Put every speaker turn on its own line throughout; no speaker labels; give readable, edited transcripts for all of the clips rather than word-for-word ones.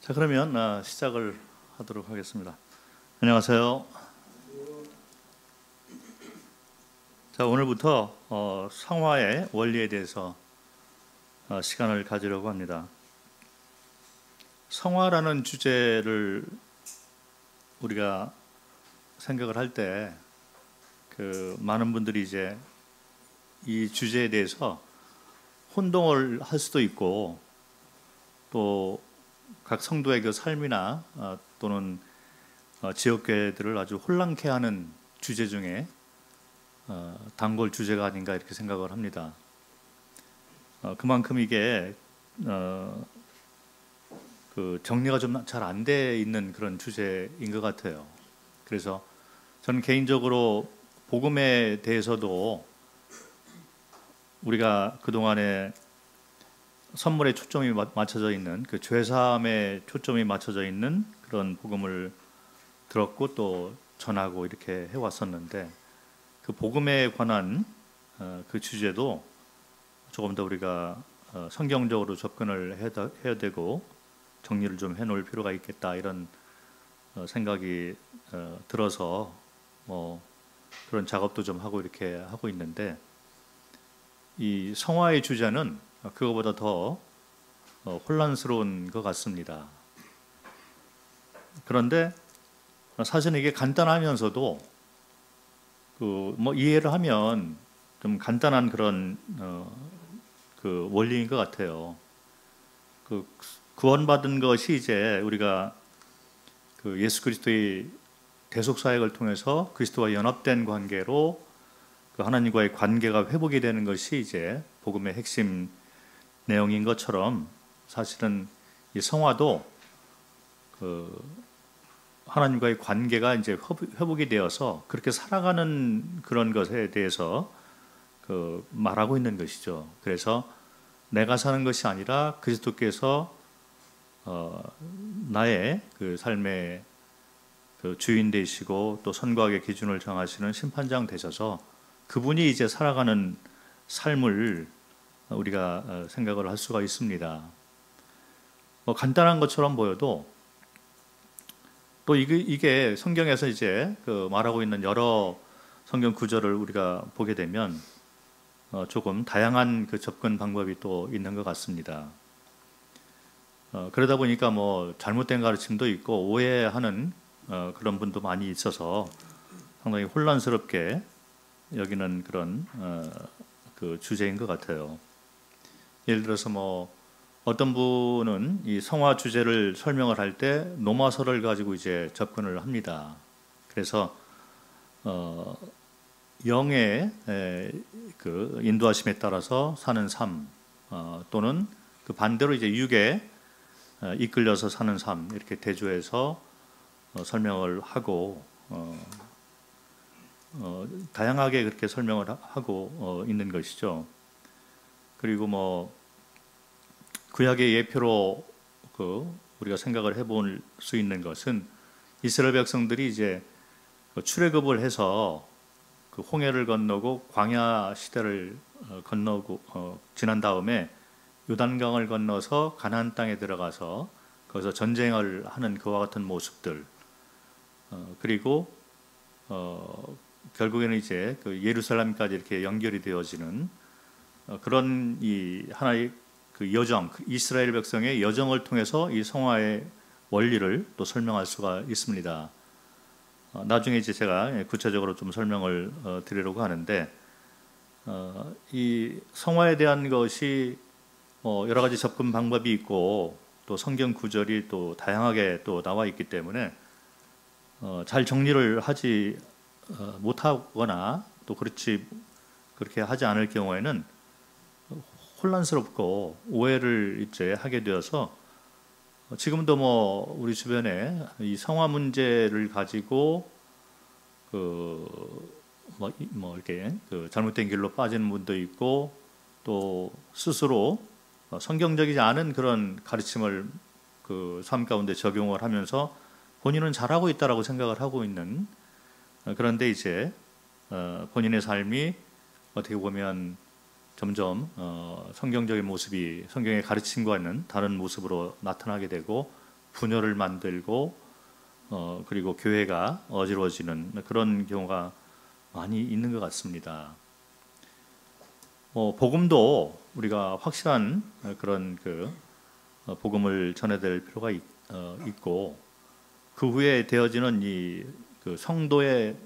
자, 그러면 시작을 하도록 하겠습니다. 안녕하세요. 자, 오늘부터 성화의 원리에 대해서 시간을 가지려고 합니다. 성화라는 주제를 우리가 생각을 할 때 많은 분들이 이제 이 주제에 대해서 혼동을 할 수도 있고, 또 각 성도의 그 삶이나 또는 지역교회들을 아주 혼란케 하는 주제 중에 단골 주제가 아닌가 이렇게 생각을 합니다. 그만큼 이게 그 정리가 좀 잘 안 돼 있는 그런 주제인 것 같아요. 그래서 저는 개인적으로 복음에 대해서도 우리가 그동안에 선물에 초점이 맞춰져 있는, 그 죄사함에 초점이 맞춰져 있는 그런 복음을 들었고 또 전하고 이렇게 해왔었는데, 그 복음에 관한 그 주제도 조금 더 우리가 성경적으로 접근을 해야 되고 정리를 좀 해놓을 필요가 있겠다, 이런 생각이 들어서 그런 작업도 좀 하고 이렇게 하고 있는데, 이 성화의 주제는 그거보다 더 혼란스러운 것 같습니다. 그런데 사실 이게 간단하면서도 이해를 하면 좀 간단한 그런 그 원리인 것 같아요. 그 구원받은 것이 이제 우리가 그 예수 그리스도의 대속 사역을 통해서 그리스도와 연합된 관계로 그 하나님과의 관계가 회복이 되는 것이 이제 복음의 핵심 내용인 것처럼, 사실은 이 성화도 그 하나님과의 관계가 이제 회복이 되어서 그렇게 살아가는 그런 것에 대해서 그 말하고 있는 것이죠. 그래서 내가 사는 것이 아니라 그리스도께서 나의 그 삶의 그 주인 되시고 또 선과의 기준을 정하시는 심판장 되셔서 그분이 이제 살아가는 삶을 우리가 생각을 할 수가 있습니다. 간단한 것처럼 보여도 또 이게 성경에서 이제 그 말하고 있는 여러 성경 구절을 우리가 보게 되면 조금 다양한 그 접근 방법이 또 있는 것 같습니다. 그러다 보니까 잘못된 가르침도 있고 오해하는 그런 분도 많이 있어서 상당히 혼란스럽게 여기는 그런 그 주제인 것 같아요. 예를 들어서 어떤 분은 이 성화 주제를 설명을 할 때 노마서를 가지고 이제 접근을 합니다. 그래서 영의 그 인도하심에 따라서 사는 삶, 또는 그 반대로 이제 육에 이끌려서 사는 삶, 이렇게 대조해서 설명을 하고 다양하게 그렇게 설명을 하고 있는 것이죠. 그리고 구약의 예표로 우리가 생각을 해볼 수 있는 것은 이스라엘 백성들이 이제 출애굽을 해서 그 홍해를 건너고 광야 시대를 건너고 지난 다음에 요단강을 건너서 가나안 땅에 들어가서 거기서 전쟁을 하는 그와 같은 모습들, 그리고 결국에는 이제 그 예루살렘까지 이렇게 연결이 되어지는 그런 이 하나의 그 여정, 이스라엘 백성의 여정을 통해서 이 성화의 원리를 또 설명할 수가 있습니다. 나중에 이제 제가 구체적으로 좀 설명을 드리려고 하는데, 이 성화에 대한 것이 여러 가지 접근 방법이 있고 또 성경 구절이 또 다양하게 또 나와 있기 때문에 잘 정리를 하지 못하거나 또 그렇게 하지 않을 경우에는 혼란스럽고 오해를 이제 하게 되어서, 지금도 우리 주변에 이 성화 문제를 가지고 이렇게 그 잘못된 길로 빠지는 분도 있고, 또 스스로 성경적이지 않은 그런 가르침을 그 삶 가운데 적용을 하면서 본인은 잘하고 있다라고 생각을 하고 있는, 그런데 이제 본인의 삶이 어떻게 보면 점점 성경적인 모습이 성경의 가르침과는 다른 모습으로 나타나게 되고 분열을 만들고 그리고 교회가 어지러워지는 그런 경우가 많이 있는 것 같습니다. 복음도 우리가 확실한 그런 복음을 전해야 될 필요가 있고 그 후에 되어지는 그 성도의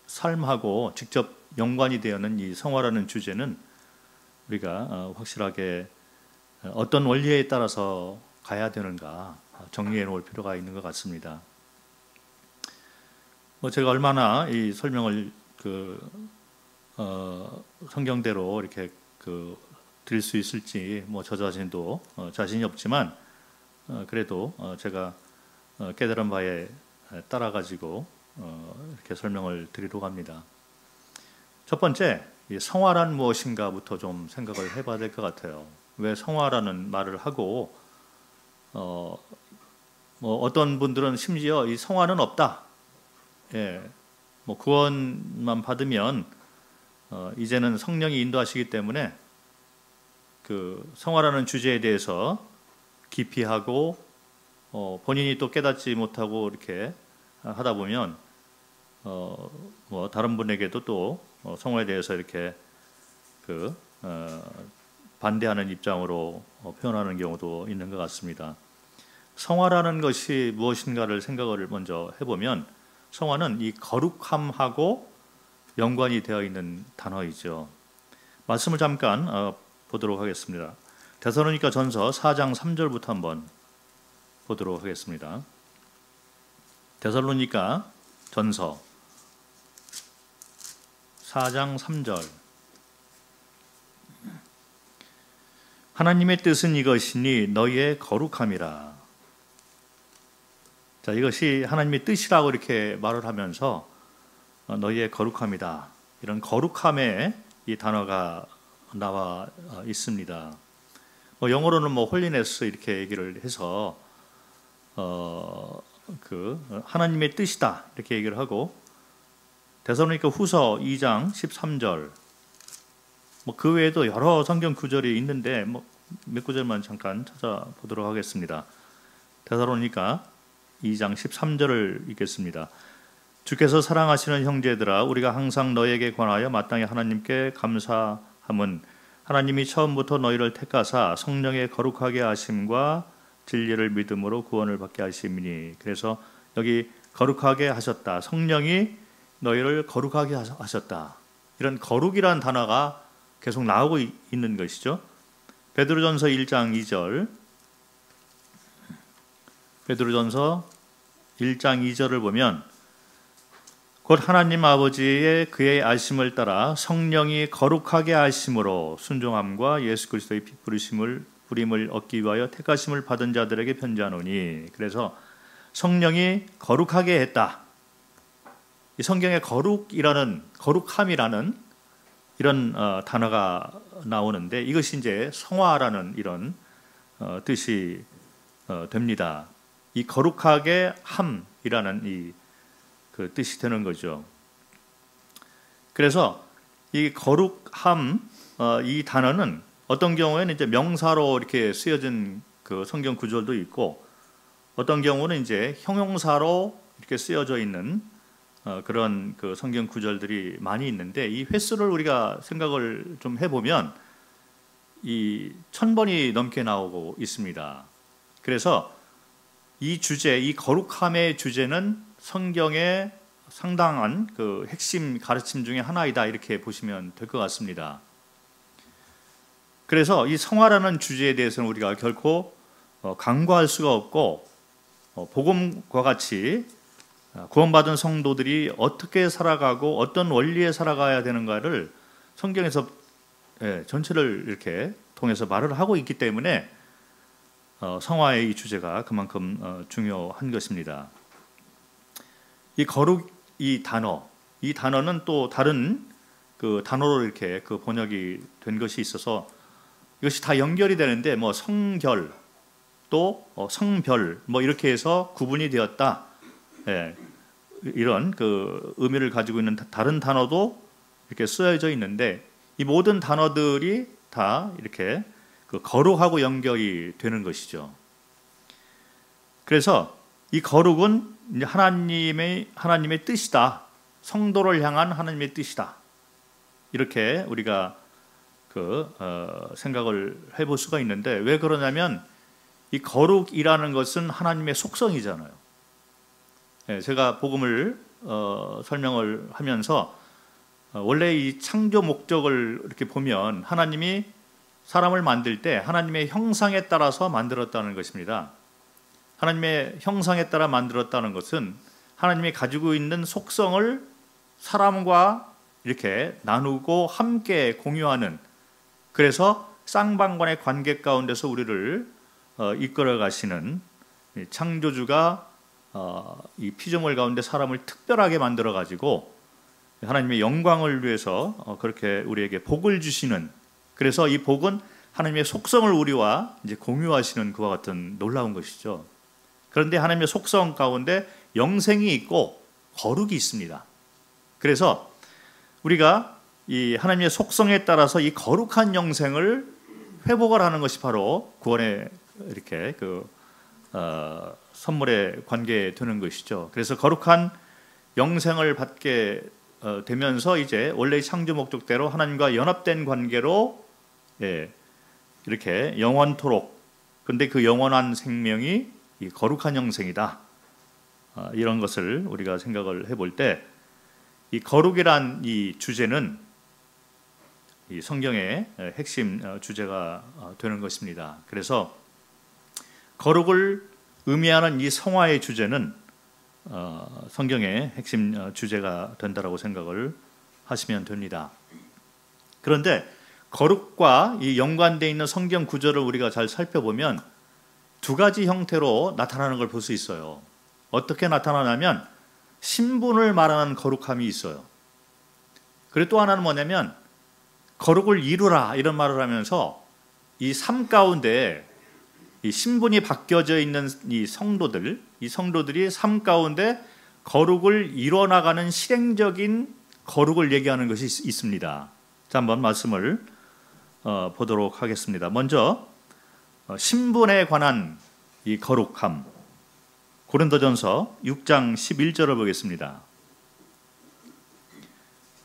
삶하고 직접 연관이 되어는 이 성화라는 주제는 우리가 확실하게 어떤 원리에 따라서 가야 되는가 정리해 놓을 필요가 있는 것 같습니다. 제가 얼마나 이 설명을 성경대로 이렇게 드릴 수 있을지 저 자신도 자신이 없지만 그래도 제가 깨달은 바에 따라 가지고 이렇게 설명을 드리려고 합니다. 첫 번째, 이 성화란 무엇인가부터 좀 생각을 해봐야 될 것 같아요. 왜 성화라는 말을 하고 어떤 분들은 심지어 이 성화는 없다. 예, 구원만 받으면 이제는 성령이 인도하시기 때문에 그 성화라는 주제에 대해서 기피하고 본인이 또 깨닫지 못하고 이렇게 하다 보면 다른 분에게도 또 성화에 대해서 이렇게 반대하는 입장으로 표현하는 경우도 있는 것 같습니다. 성화라는 것이 무엇인가를 생각을 먼저 해보면 성화는 이 거룩함하고 연관이 되어 있는 단어이죠. 말씀을 잠깐 보도록 하겠습니다. 데살로니가 전서 4장 3절부터 한번 보도록 하겠습니다. 데살로니가 전서 4장 3절. 하나님의 뜻은 이것이니 너희의 거룩함이라. 자, 이것이 하나님의 뜻이라고 이렇게 말을 하면서 너희의 거룩함이다. 이런 거룩함의 이 단어가 나와 있습니다. 영어로는 홀리네스 이렇게 얘기를 해서 하나님의 뜻이다 이렇게 얘기를 하고 데살로니가 후서 2장 13절 그 외에도 여러 성경 구절이 있는데 몇 구절만 잠깐 찾아보도록 하겠습니다. 데살로니가 2장 13절을 읽겠습니다. 주께서 사랑하시는 형제들아 우리가 항상 너에게 관하여 마땅히 하나님께 감사함은 하나님이 처음부터 너희를 택하사 성령의 거룩하게 하심과 진리를 믿음으로 구원을 받게 하심이니. 그래서 여기 거룩하게 하셨다. 성령이 너희를 거룩하게 하셨다. 이런 거룩이라는 단어가 계속 나오고 있는 것이죠. 베드로전서 1장 2절 베드로전서 1장 2절을 보면 곧 하나님 아버지의 그의 아심을 따라 성령이 거룩하게 하심으로 순종함과 예수 그리스도의 피 부림을 얻기 위하여 택하심을 받은 자들에게 편지하노니. 그래서 성령이 거룩하게 했다. 이 성경에 거룩함이라는 이런 단어가 나오는데 이것이 이제 성화라는 이런 뜻이 됩니다. 이 거룩하게 함이라는 이 뜻이 되는 거죠. 그래서 이 거룩함 이 단어는 어떤 경우에는 이제 명사로 이렇게 쓰여진 성경 구절도 있고 어떤 경우는 이제 형용사로 이렇게 쓰여져 있는 그런 성경 구절들이 많이 있는데 이 횟수를 우리가 생각을 좀 해보면 이 1000번이 넘게 나오고 있습니다. 그래서 이 주제, 이 거룩함의 주제는 성경의 상당한 핵심 가르침 중에 하나이다 이렇게 보시면 될 것 같습니다. 그래서 이 성화라는 주제에 대해서는 우리가 결코 간과할 수가 없고 복음과 같이 구원받은 성도들이 어떻게 살아가고 어떤 원리에 살아가야 되는가를 성경에서 전체를 이렇게 통해서 말을 하고 있기 때문에 성화의 이 주제가 그만큼 중요한 것입니다. 이 거룩 이 단어는 또 다른 단어로 이렇게 번역이 된 것이 있어서 이것이 다 연결이 되는데 성결 또 성별 이렇게 해서 구분이 되었다. 이런 의미를 가지고 있는 다른 단어도 이렇게 쓰여져 있는데 이 모든 단어들이 다 이렇게 거룩하고 연결이 되는 것이죠. 그래서 이 거룩은 이제 하나님의 뜻이다. 성도를 향한 하나님의 뜻이다. 이렇게 우리가 생각을 해볼 수가 있는데, 왜 그러냐면 이 거룩이라는 것은 하나님의 속성이잖아요. 제가 복음을 설명을 하면서 원래 이 창조 목적을 이렇게 보면 하나님이 사람을 만들 때 하나님의 형상에 따라서 만들었다는 것입니다. 하나님의 형상에 따라 만들었다는 것은 하나님이 가지고 있는 속성을 사람과 이렇게 나누고 함께 공유하는, 그래서 쌍방관의 관계 가운데서 우리를 이끌어 가시는 창조주가 이 피조물 가운데 사람을 특별하게 만들어 가지고 하나님의 영광을 위해서 그렇게 우리에게 복을 주시는, 그래서 이 복은 하나님의 속성을 우리와 이제 공유하시는 그와 같은 놀라운 것이죠. 그런데 하나님의 속성 가운데 영생이 있고 거룩이 있습니다. 그래서 우리가 이 하나님의 속성에 따라서 이 거룩한 영생을 회복을 하는 것이 바로 구원의 이렇게 선물의 관계되는 것이죠. 그래서 거룩한 영생을 받게 되면서 이제 원래의 창조 목적대로 하나님과 연합된 관계로 이렇게 영원토록, 근데 그 영원한 생명이 이 거룩한 영생이다. 이런 것을 우리가 생각을 해볼 때, 이 거룩이란 이 주제는 이 성경의 핵심 주제가 되는 것입니다. 그래서 거룩을 의미하는 이 성화의 주제는 성경의 핵심 주제가 된다라고 생각을 하시면 됩니다. 그런데 거룩과 이 연관되어 있는 성경 구절을 우리가 잘 살펴보면 두 가지 형태로 나타나는 걸 볼 수 있어요. 어떻게 나타나냐면 신분을 말하는 거룩함이 있어요. 그리고 또 하나는 뭐냐면 거룩을 이루라 이런 말을 하면서 이 삶 가운데 이 신분이 바뀌어져 있는 이 성도들이 삶 가운데 거룩을 이뤄나가는 실행적인 거룩을 얘기하는 것이 있습니다. 자, 한번 말씀을 보도록 하겠습니다. 먼저 신분에 관한 이 거룩함, 고린도전서 6장 11절을 보겠습니다.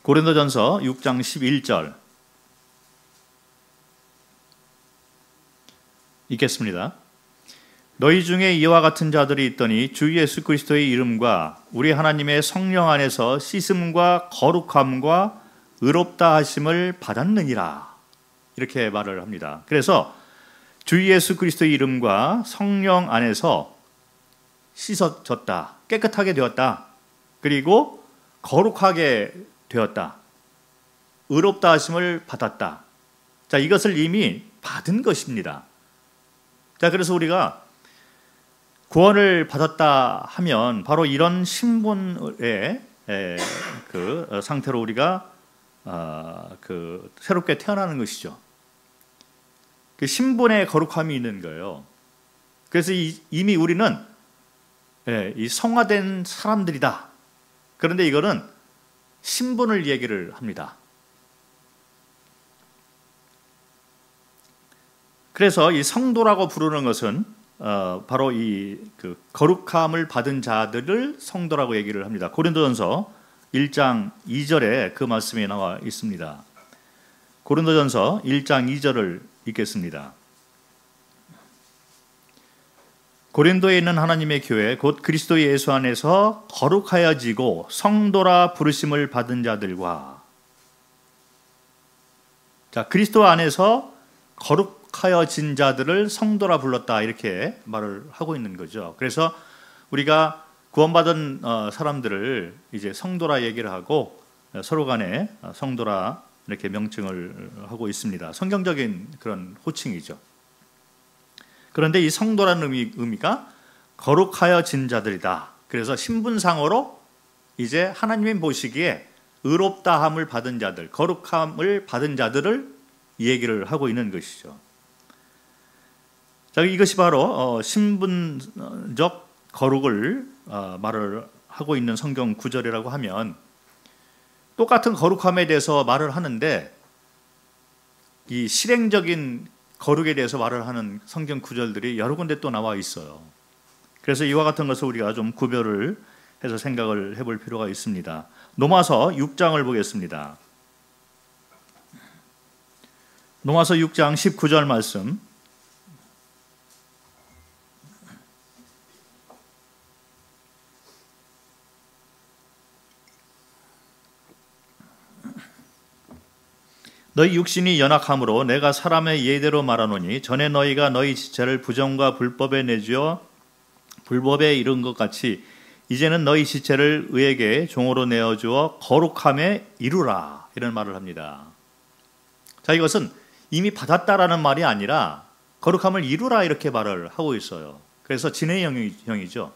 고린도전서 6장 11절 읽겠습니다. 너희 중에 이와 같은 자들이 있더니 주 예수 그리스도의 이름과 우리 하나님의 성령 안에서 씻음과 거룩함과 의롭다 하심을 받았느니라. 이렇게 말을 합니다. 그래서 주 예수 그리스도의 이름과 성령 안에서 씻어졌다, 깨끗하게 되었다, 그리고 거룩하게 되었다, 의롭다 하심을 받았다. 자, 이것을 이미 받은 것입니다. 자, 그래서 우리가 구원을 받았다 하면 바로 이런 신분의 그 상태로 우리가 새롭게 태어나는 것이죠. 그 신분의 거룩함이 있는 거예요. 그래서 이미 우리는 이 성화된 사람들이다. 그런데 이거는 신분을 얘기를 합니다. 그래서 이 성도라고 부르는 것은 바로 이 거룩함을 받은 자들을 성도라고 얘기를 합니다. 고린도전서 1장 2절에 그 말씀이 나와 있습니다. 고린도전서 1장 2절을 읽겠습니다. 고린도에 있는 하나님의 교회 곧 그리스도 예수 안에서 거룩하여지고 성도라 부르심을 받은 자들과, 자, 그리스도 안에서 거룩하여진 자들을 성도라 불렀다, 이렇게 말을 하고 있는 거죠. 그래서 우리가 구원받은 사람들을 이제 성도라 얘기를 하고 서로 간에 성도라 이렇게 명칭을 하고 있습니다. 성경적인 그런 호칭이죠. 그런데 이 성도라는 의미가 거룩하여진 자들이다. 그래서 신분상으로 이제 하나님이 보시기에 의롭다함을 받은 자들, 거룩함을 받은 자들을 얘기를 하고 있는 것이죠. 자, 이것이 바로 신분적 거룩을 말을 하고 있는 성경 구절이라고 하면, 똑같은 거룩함에 대해서 말을 하는데 이 실행적인 거룩에 대해서 말을 하는 성경 구절들이 여러 군데 또 나와 있어요. 그래서 이와 같은 것을 우리가 좀 구별을 해서 생각을 해볼 필요가 있습니다. 로마서 6장을 보겠습니다. 로마서 6장 19절 말씀. 너희 육신이 연약함으로 내가 사람의 예대로 말하노니 전에 너희가 너희 지체를 부정과 불법에 내주어 불법에 이른 것 같이 이제는 너희 지체를 의에게 종으로 내어주어 거룩함에 이루라, 이런 말을 합니다. 자, 이것은 이미 받았다라는 말이 아니라 거룩함을 이루라 이렇게 말을 하고 있어요. 그래서 진행형이죠.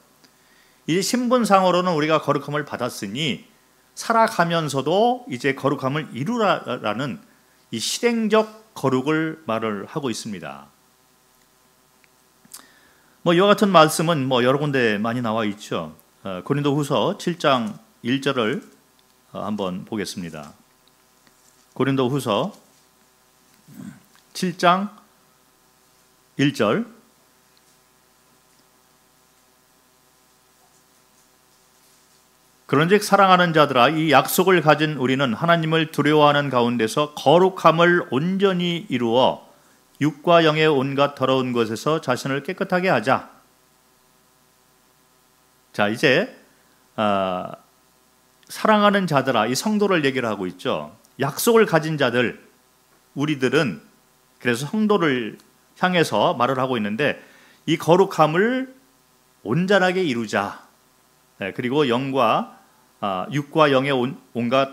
이제 신분상으로는 우리가 거룩함을 받았으니 살아가면서도 이제 거룩함을 이루라라는 이 실행적 거룩을 말을 하고 있습니다. 이와 같은 말씀은 여러 군데 많이 나와 있죠. 고린도후서 7장 1절을 한번 보겠습니다. 고린도후서 7장 1절. 그런즉 사랑하는 자들아, 이 약속을 가진 우리는 하나님을 두려워하는 가운데서 거룩함을 온전히 이루어 육과 영의 온갖 더러운 것에서 자신을 깨끗하게 하자. 자, 이제 사랑하는 자들아, 이 성도를 얘기를 하고 있죠. 약속을 가진 자들, 우리들은 그래서 성도를 향해서 말을 하고 있는데 이 거룩함을 온전하게 이루자. 그리고 육과 영의 온갖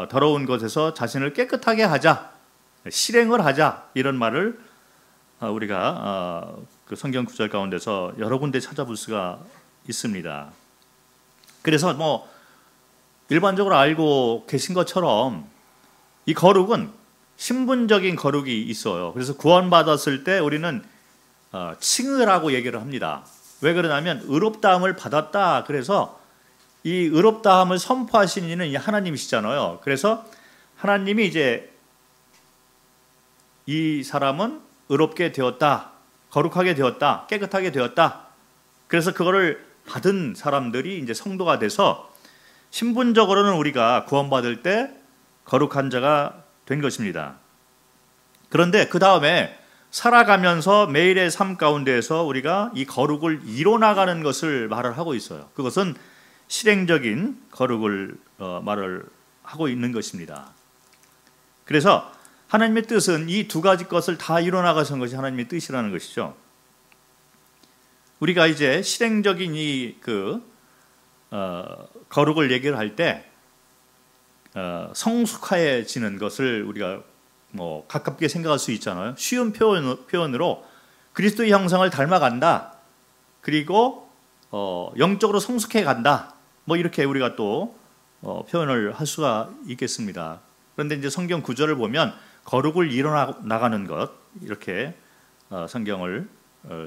더러운 것에서 자신을 깨끗하게 하자, 실행을 하자, 이런 말을 우리가 그 성경 구절 가운데서 여러 군데 찾아볼 수가 있습니다. 그래서 일반적으로 알고 계신 것처럼 이 거룩은 신분적인 거룩이 있어요. 그래서 구원받았을 때 우리는 칭의라고 얘기를 합니다. 왜 그러냐면 의롭다함을 받았다. 그래서 이 의롭다함을 선포하신 이는 하나님이시잖아요. 그래서 하나님이 이제 이 사람은 의롭게 되었다, 거룩하게 되었다, 깨끗하게 되었다. 그래서 그거를 받은 사람들이 이제 성도가 돼서 신분적으로는 우리가 구원받을 때 거룩한 자가 된 것입니다. 그런데 그 다음에 살아가면서 매일의 삶 가운데에서 우리가 이 거룩을 이뤄나가는 것을 말을 하고 있어요. 그것은 실행적인 거룩을 말을 하고 있는 것입니다. 그래서 하나님의 뜻은 이 두 가지 것을 다 이뤄나가는 것이 하나님의 뜻이라는 것이죠. 우리가 이제 실행적인 이 거룩을 얘기를 할 때 성숙해지는 것을 우리가 가깝게 생각할 수 있잖아요. 쉬운 표현으로 그리스도의 형상을 닮아간다. 그리고 영적으로 성숙해 간다. 이렇게 우리가 또 표현을 할 수가 있겠습니다. 그런데 이제 성경 구절을 보면 거룩을 이뤄나가는 것, 이렇게 성경을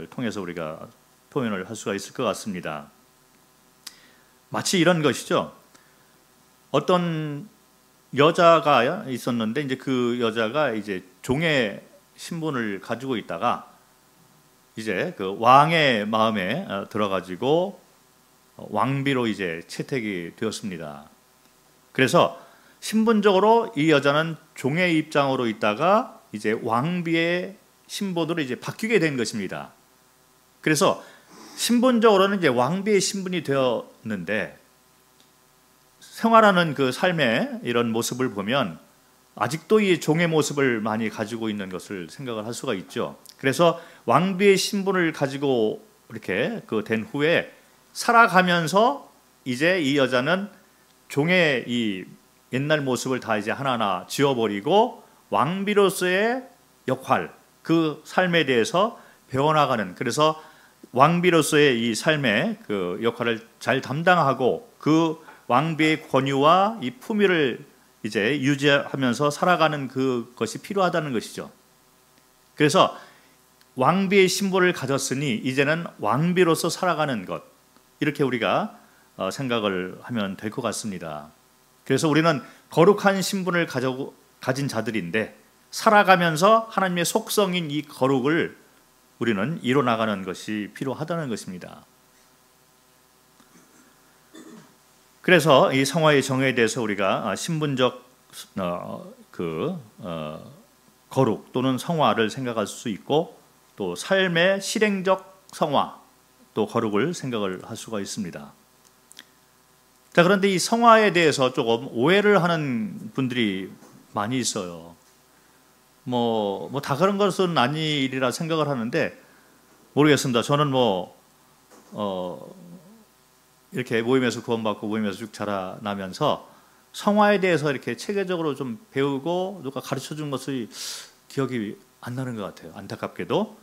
통해서 우리가 표현을 할 수가 있을 것 같습니다. 마치 이런 것이죠. 어떤 여자가 있었는데 이제 그 여자가 이제 종의 신분을 가지고 있다가 이제 그 왕의 마음에 들어가지고 왕비로 이제 채택이 되었습니다. 그래서 신분적으로 이 여자는 종의 입장으로 있다가 이제 왕비의 신분으로 이제 바뀌게 된 것입니다. 그래서 신분적으로는 이제 왕비의 신분이 되었는데 생활하는 그 삶의 이런 모습을 보면 아직도 이 종의 모습을 많이 가지고 있는 것을 생각을 할 수가 있죠. 그래서 왕비의 신분을 가지고 이렇게 된 후에 살아가면서 이제 이 여자는 종의 이 옛날 모습을 다 이제 하나하나 지워버리고 왕비로서의 역할, 그 삶에 대해서 배워나가는, 그래서 왕비로서의 이 삶의 그 역할을 잘 담당하고 그 왕비의 권위와 이 품위를 이제 유지하면서 살아가는 그것이 필요하다는 것이죠. 그래서 왕비의 신분을 가졌으니 이제는 왕비로서 살아가는 것, 이렇게 우리가 생각을 하면 될 것 같습니다. 그래서 우리는 거룩한 신분을 가진 자들인데 살아가면서 하나님의 속성인 이 거룩을 우리는 이뤄나가는 것이 필요하다는 것입니다. 그래서 이 성화의 정의에 대해서 우리가 신분적 거룩 또는 성화를 생각할 수 있고, 또 삶의 실행적 성화 또 거룩을 생각을 할 수가 있습니다. 자, 그런데 이 성화에 대해서 조금 오해를 하는 분들이 많이 있어요. 뭐 다 그런 것은 아니리라 생각을 하는데 모르겠습니다. 저는 이렇게 모임에서 구원받고 모임에서 쭉 자라나면서 성화에 대해서 이렇게 체계적으로 좀 배우고 누가 가르쳐 준 것이 기억이 안 나는 것 같아요. 안타깝게도.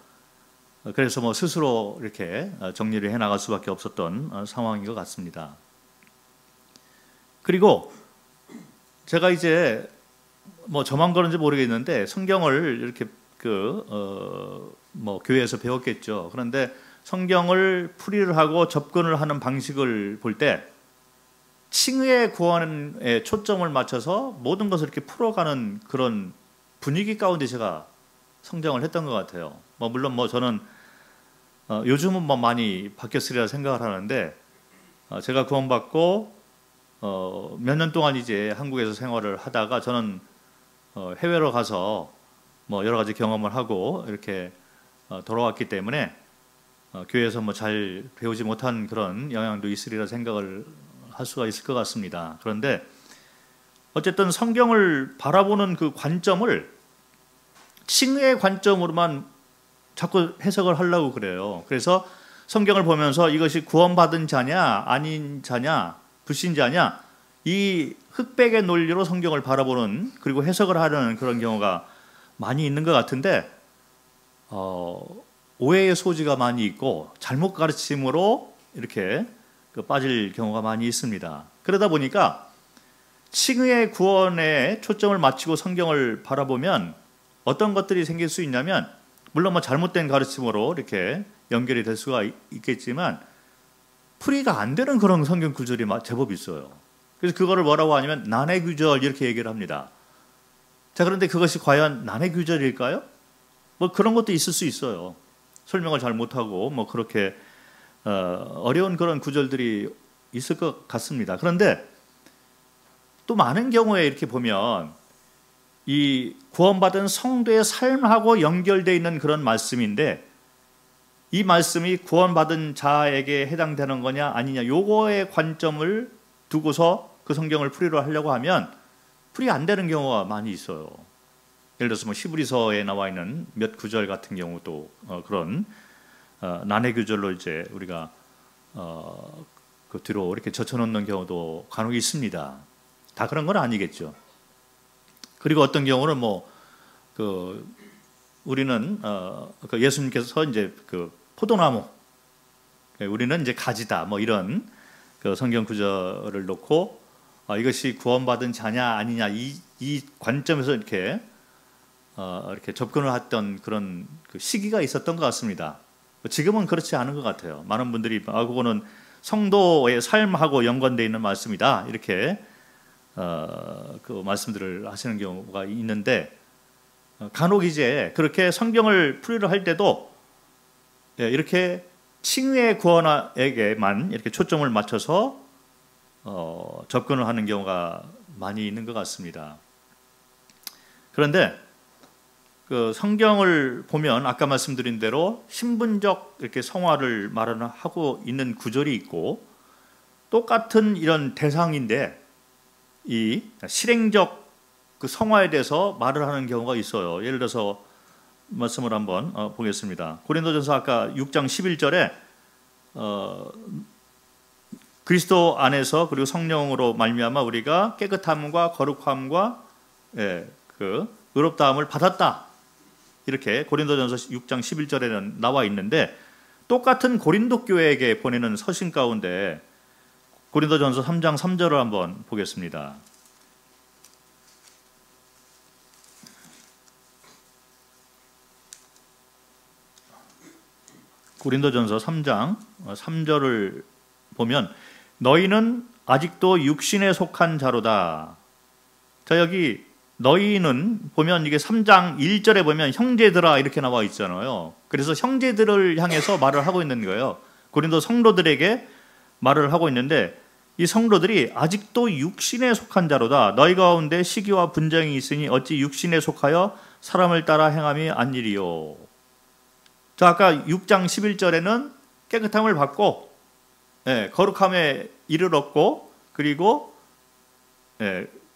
그래서 스스로 이렇게 정리를 해 나갈 수밖에 없었던 상황인 것 같습니다. 그리고 제가 이제 저만 그런지 모르겠는데 성경을 이렇게 교회에서 배웠겠죠. 그런데 성경을 풀이를 하고 접근을 하는 방식을 볼 때 칭의의 구원에 초점을 맞춰서 모든 것을 이렇게 풀어가는 그런 분위기 가운데 제가 성장을 했던 것 같아요. 물론 저는 요즘은 많이 바뀌었으리라 생각을 하는데, 제가 구원받고 몇 년 동안 이제 한국에서 생활을 하다가 저는 해외로 가서 여러 가지 경험을 하고 이렇게 돌아왔기 때문에 교회에서 잘 배우지 못한 그런 영향도 있으리라 생각을 할 수가 있을 것 같습니다. 그런데 어쨌든 성경을 바라보는 그 관점을 칭의의 관점으로만 자꾸 해석을 하려고 그래요. 그래서 성경을 보면서 이것이 구원받은 자냐 아닌 자냐 불신자냐, 이 흑백의 논리로 성경을 바라보는, 그리고 해석을 하려는 그런 경우가 많이 있는 것 같은데 오해의 소지가 많이 있고 잘못 가르침으로 이렇게 빠질 경우가 많이 있습니다. 그러다 보니까 칭의의 구원에 초점을 맞추고 성경을 바라보면 어떤 것들이 생길 수 있냐면, 물론 잘못된 가르침으로 이렇게 연결이 될 수가 있겠지만 풀이가 안 되는 그런 성경 구절이 제법 있어요. 그래서 그거를 뭐라고 하냐면 난해 구절 이렇게 얘기를 합니다. 자, 그런데 그것이 과연 난해 구절일까요? 그런 것도 있을 수 있어요. 설명을 잘 못하고 그렇게 어려운 그런 구절들이 있을 것 같습니다. 그런데 또 많은 경우에 이렇게 보면 이 구원받은 성도의 삶하고 연결되어 있는 그런 말씀인데, 이 말씀이 구원받은 자에게 해당되는 거냐 아니냐, 요거의 관점을 두고서 그 성경을 풀이를 하려고 하면 풀이 안 되는 경우가 많이 있어요. 예를 들어서 히브리서에 나와 있는 몇 구절 같은 경우도 그런 난해 구절로 이제 우리가 그 뒤로 이렇게 젖혀놓는 경우도 간혹 있습니다. 다 그런 건 아니겠죠. 그리고 어떤 경우는 우리는 예수님께서 이제 포도나무, 우리는 이제 가지다, 이런 성경 구절을 놓고 이것이 구원받은 자냐 아니냐, 이 관점에서 이렇게 접근을 했던 그런 시기가 있었던 것 같습니다. 지금은 그렇지 않은 것 같아요. 많은 분들이 그거는 성도의 삶하고 연관되어 있는 말씀이다, 이렇게 그 말씀들을 하시는 경우가 있는데, 간혹 이제 그렇게 성경을 풀이를 할 때도 이렇게 칭의의 구원에게만 이렇게 초점을 맞춰서 접근을 하는 경우가 많이 있는 것 같습니다. 그런데 그 성경을 보면 아까 말씀드린 대로 신분적 이렇게 성화를 말하고 있는 구절이 있고, 똑같은 이런 대상인데 이 실행적 그 성화에 대해서 말을 하는 경우가 있어요. 예를 들어서 말씀을 한번 보겠습니다. 고린도전서 아까 6장 11절에 그리스도 안에서 그리고 성령으로 말미암아 우리가 깨끗함과 거룩함과 그 의롭다함을 받았다, 이렇게 고린도전서 6장 11절에는 나와 있는데, 똑같은 고린도 교회에게 보내는 서신 가운데 고린도전서 3장 3절을 한번 보겠습니다. 고린도전서 3장 3절을 보면 너희는 아직도 육신에 속한 자로다. 자, 여기 너희는 보면 이게 3장 1절에 보면 형제들아 이렇게 나와 있잖아요. 그래서 형제들을 향해서 말을 하고 있는 거예요. 고린도 성도들에게 말을 하고 있는데, 이 성도들이 아직도 육신에 속한 자로다. 너희 가운데 시기와 분쟁이 있으니 어찌 육신에 속하여 사람을 따라 행함이 아니리요. 자, 아까 6장 11절에는 깨끗함을 받고 거룩함에 이르렀고 그리고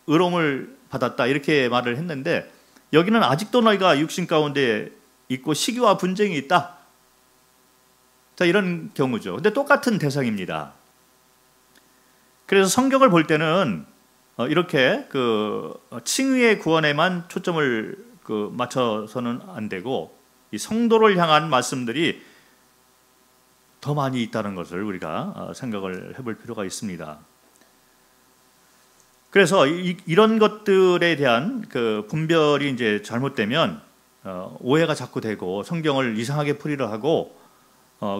의로움을 받았다 이렇게 말을 했는데, 여기는 아직도 너희가 육신 가운데 있고 시기와 분쟁이 있다. 자, 이런 경우죠. 근데 똑같은 대상입니다. 그래서 성경을 볼 때는 이렇게 칭의의 구원에만 초점을 맞춰서는 안 되고, 이 성도를 향한 말씀들이 더 많이 있다는 것을 우리가 생각을 해볼 필요가 있습니다. 그래서 이런 것들에 대한 분별이 이제 잘못되면 오해가 자꾸 되고 성경을 이상하게 풀이를 하고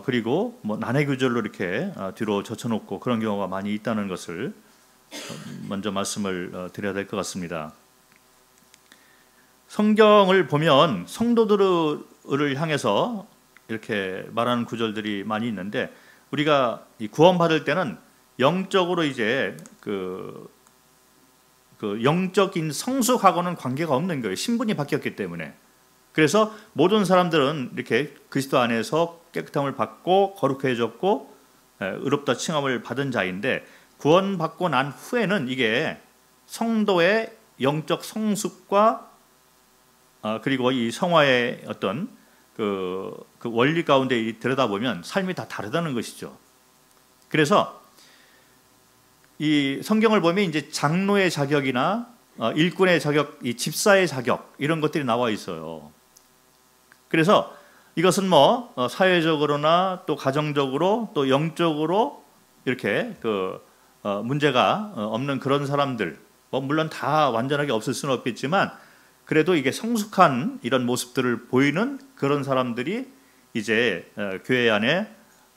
그리고 뭐 난해 구절로 이렇게 뒤로 젖혀놓고 그런 경우가 많이 있다는 것을 먼저 말씀을 드려야 될 것 같습니다. 성경을 보면 성도들을 향해서 이렇게 말하는 구절들이 많이 있는데, 우리가 구원받을 때는 영적으로 이제 그 영적인 성숙하고는 관계가 없는 거예요. 신분이 바뀌었기 때문에. 그래서 모든 사람들은 이렇게 그리스도 안에서 깨끗함을 받고 거룩해졌고 의롭다 칭함을 받은 자인데, 구원받고 난 후에는 이게 성도의 영적 성숙과 그리고 이 성화의 어떤 그 원리 가운데 들여다보면 삶이 다 다르다는 것이죠. 그래서 이 성경을 보면 이제 장로의 자격이나 일꾼의 자격, 이 집사의 자격 이런 것들이 나와 있어요. 그래서 이것은 뭐 사회적으로나 또 가정적으로 또 영적으로 이렇게 문제가 없는 그런 사람들, 뭐 물론 다 완전하게 없을 수는 없겠지만 그래도 이게 성숙한 이런 모습들을 보이는 그런 사람들이 이제 교회 안에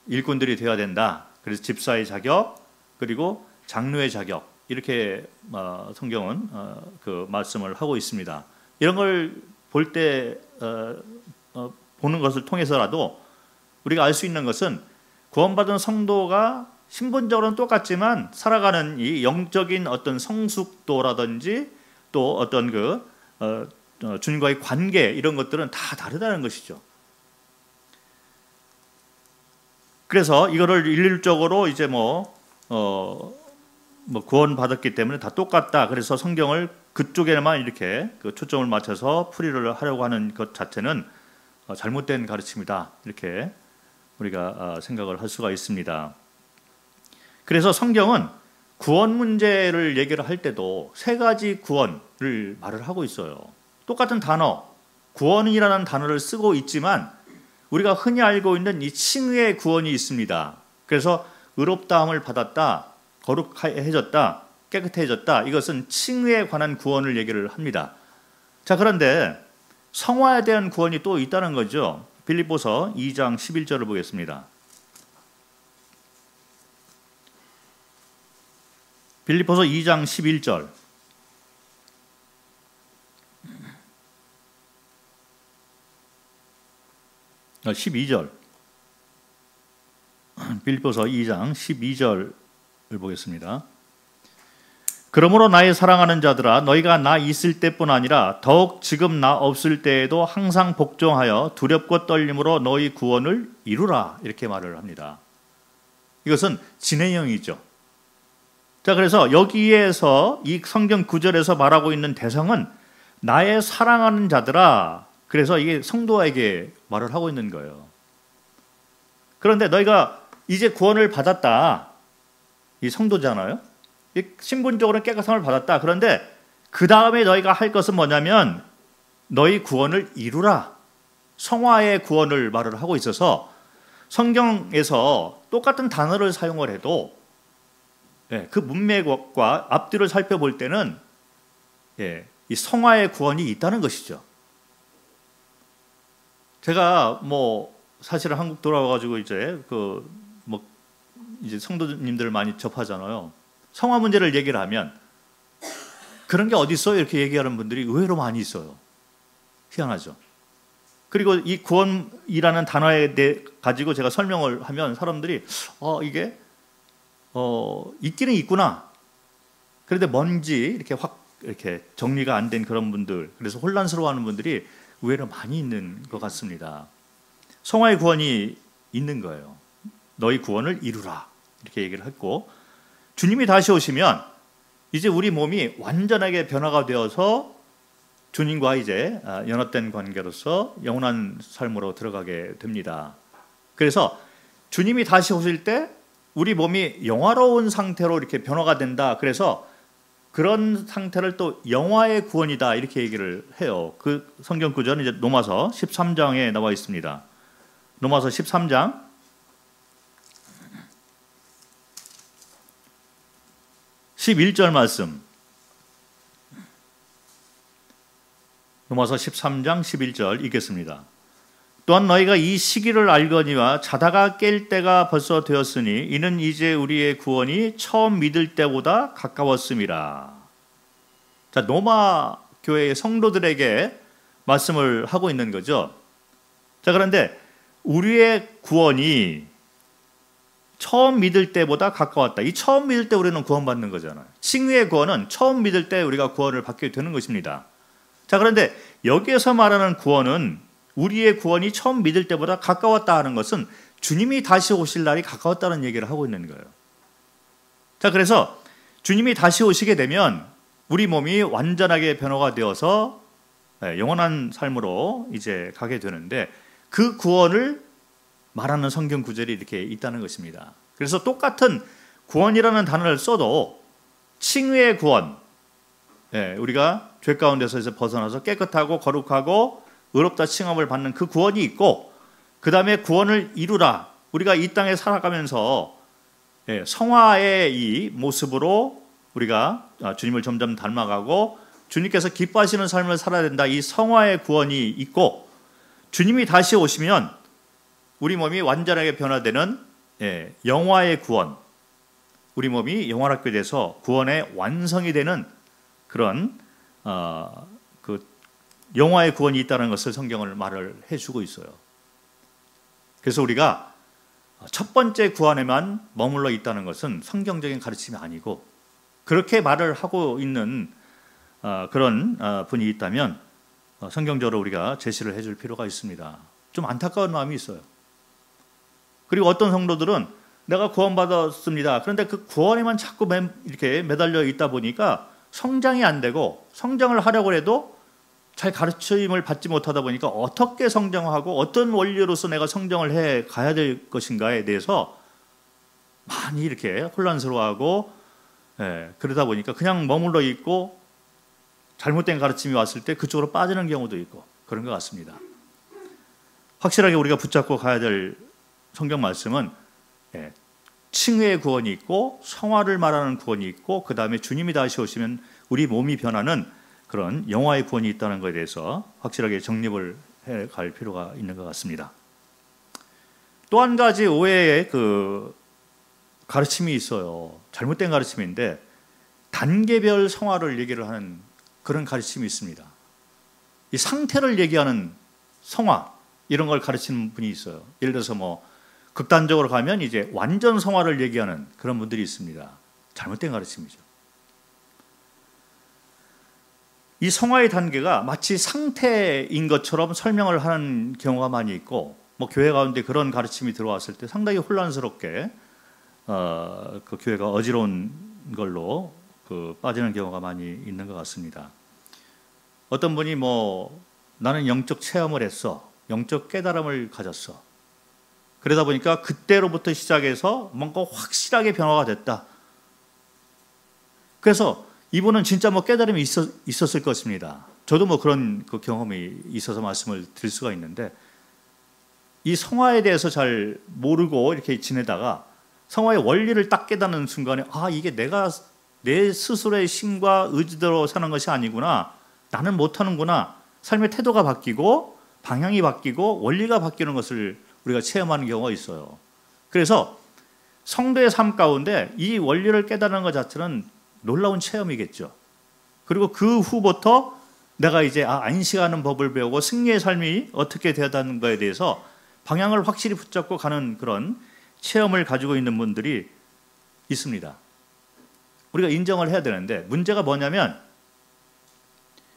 일꾼들이 되어야 된다. 그래서 집사의 자격 그리고 장로의 자격 이렇게 성경은 말씀을 하고 있습니다. 이런 걸 볼 때 보는 것을 통해서라도 우리가 알 수 있는 것은 구원받은 성도가 신분적으로는 똑같지만 살아가는 이 영적인 어떤 성숙도라든지 또 어떤 주님과의 관계 이런 것들은 다 다르다는 것이죠. 그래서 이거를 일률적으로 이제 구원 받았기 때문에 다 똑같다. 그래서 성경을 그쪽에만 이렇게 초점을 맞춰서 풀이를 하려고 하는 것 자체는 잘못된 가르침이다. 이렇게 우리가 생각을 할 수가 있습니다. 그래서 성경은 구원 문제를 얘기를 할 때도 세 가지 구원을 말을 하고 있어요. 똑같은 단어, 구원이라는 단어를 쓰고 있지만 우리가 흔히 알고 있는 이 칭의의 구원이 있습니다. 그래서 의롭다함을 받았다, 거룩해졌다, 깨끗해졌다. 이것은 칭의에 관한 구원을 얘기를 합니다. 자, 그런데 성화에 대한 구원이 또 있다는 거죠. 빌립보서 2장 11절을 보겠습니다. 빌립보서 2장 11절. 12절. 빌립보서 2장 12절을 보겠습니다. 그러므로 나의 사랑하는 자들아, 너희가 나 있을 때뿐 아니라 더욱 지금 나 없을 때에도 항상 복종하여 두렵고 떨림으로 너희 구원을 이루라. 이렇게 말을 합니다. 이것은 진행형이죠. 자, 그래서 여기에서 이 성경 구절에서 말하고 있는 대상은 나의 사랑하는 자들아. 그래서 이게 성도에게 말을 하고 있는 거예요. 그런데 너희가 이제 구원을 받았다. 이 성도잖아요. 신분적으로 깨끗함을 받았다. 그런데 그 다음에 너희가 할 것은 뭐냐면 너희 구원을 이루라. 성화의 구원을 말을 하고 있어서 성경에서 똑같은 단어를 사용을 해도 그 문맥과 앞뒤를 살펴볼 때는 이 성화의 구원이 있다는 것이죠. 제가 사실은 한국 돌아와가지고 이제 이제 성도님들 많이 접하잖아요. 성화 문제를 얘기를 하면 그런 게 어디 있어요? 이렇게 얘기하는 분들이 의외로 많이 있어요. 희한하죠. 그리고 이 구원이라는 단어에 대해 가지고 제가 설명을 하면 사람들이 이게 있기는 있구나. 그런데 뭔지 이렇게 확 이렇게 정리가 안 된 그런 분들, 그래서 혼란스러워하는 분들이 의외로 많이 있는 것 같습니다. 성화의 구원이 있는 거예요. 너희 구원을 이루라 이렇게 얘기를 했고, 주님이 다시 오시면 이제 우리 몸이 완전하게 변화가 되어서 주님과 이제 연합된 관계로서 영원한 삶으로 들어가게 됩니다. 그래서 주님이 다시 오실 때 우리 몸이 영화로운 상태로 이렇게 변화가 된다. 그래서 그런 상태를 또 영화의 구원이다 이렇게 얘기를 해요. 그 성경 구절은 이제 로마서 13장에 나와 있습니다. 로마서 13장 11절 말씀. 로마서 13장 11절 읽겠습니다. 또한 너희가 이 시기를 알거니와 자다가 깰 때가 벌써 되었으니 이는 이제 우리의 구원이 처음 믿을 때보다 가까웠음이라. 자, 로마 교회의 성도들에게 말씀을 하고 있는 거죠. 자, 그런데 우리의 구원이 처음 믿을 때보다 가까웠다. 이 처음 믿을 때 우리는 구원받는 거잖아요. 칭의의 구원은 처음 믿을 때 우리가 구원을 받게 되는 것입니다. 자, 그런데 여기에서 말하는 구원은, 우리의 구원이 처음 믿을 때보다 가까웠다 하는 것은 주님이 다시 오실 날이 가까웠다는 얘기를 하고 있는 거예요. 자, 그래서 주님이 다시 오시게 되면 우리 몸이 완전하게 변화가 되어서 영원한 삶으로 이제 가게 되는데, 그 구원을 말하는 성경 구절이 이렇게 있다는 것입니다. 그래서 똑같은 구원이라는 단어를 써도 칭의의 구원, 우리가 죄 가운데서 벗어나서 깨끗하고 거룩하고 의롭다 칭함을 받는 그 구원이 있고, 그 다음에 구원을 이루라, 우리가 이 땅에 살아가면서 성화의 이 모습으로 우리가 주님을 점점 닮아가고 주님께서 기뻐하시는 삶을 살아야 된다, 이 성화의 구원이 있고, 주님이 다시 오시면 우리 몸이 완전하게 변화되는 영화의 구원, 우리 몸이 영화롭게 돼서 구원의 완성이 되는 그런 그 영화의 구원이 있다는 것을 성경을 말을 해주고 있어요. 그래서 우리가 첫 번째 구원에만 머물러 있다는 것은 성경적인 가르침이 아니고, 그렇게 말을 하고 있는 그런 분이 있다면 성경적으로 우리가 제시를 해줄 필요가 있습니다. 좀 안타까운 마음이 있어요. 그리고 어떤 성도들은 내가 구원받았습니다. 그런데 그 구원에만 자꾸 이렇게 매달려 있다 보니까 성장이 안 되고, 성장을 하려고 해도 잘 가르침을 받지 못하다 보니까 어떻게 성장하고 어떤 원리로서 내가 성장을 해 가야 될 것인가에 대해서 많이 이렇게 혼란스러워하고, 그러다 보니까 그냥 머물러 있고 잘못된 가르침이 왔을 때 그쪽으로 빠지는 경우도 있고 그런 것 같습니다. 확실하게 우리가 붙잡고 가야 될 성경 말씀은 칭의의 구원이 있고 성화를 말하는 구원이 있고, 그 다음에 주님이 다시 오시면 우리 몸이 변하는 그런 영화의 구원이 있다는 것에 대해서 확실하게 정립을 해갈 필요가 있는 것 같습니다. 또 한 가지 오해의 그 가르침이 있어요. 잘못된 가르침인데 단계별 성화를 얘기를 하는 그런 가르침이 있습니다. 이 상태를 얘기하는 성화, 이런 걸 가르치는 분이 있어요. 예를 들어서 뭐 극단적으로 가면 이제 완전 성화를 얘기하는 그런 분들이 있습니다. 잘못된 가르침이죠. 이 성화의 단계가 마치 상태인 것처럼 설명을 하는 경우가 많이 있고, 뭐 교회 가운데 그런 가르침이 들어왔을 때 상당히 혼란스럽게 그 교회가 어지러운 걸로 빠지는 경우가 많이 있는 것 같습니다. 어떤 분이 뭐 나는 영적 체험을 했어, 영적 깨달음을 가졌어, 그러다 보니까 그때로부터 시작해서 뭔가 확실하게 변화가 됐다. 그래서 이분은 진짜 뭐 깨달음이 있었을 것입니다. 저도 뭐 그런 그 경험이 있어서 말씀을 드릴 수가 있는데, 이 성화에 대해서 잘 모르고 이렇게 지내다가 성화의 원리를 딱 깨닫는 순간에 이게 내가 내 스스로의 힘과 의지대로 사는 것이 아니구나, 나는 못하는구나, 삶의 태도가 바뀌고 방향이 바뀌고 원리가 바뀌는 것을 우리가 체험하는 경우가 있어요. 그래서 성도의 삶 가운데 이 원리를 깨닫는 것 자체는 놀라운 체험이겠죠. 그리고 그 후부터 내가 이제 안식하는 법을 배우고 승리의 삶이 어떻게 되었다는 것에 대해서 방향을 확실히 붙잡고 가는 그런 체험을 가지고 있는 분들이 있습니다. 우리가 인정을 해야 되는데 문제가 뭐냐면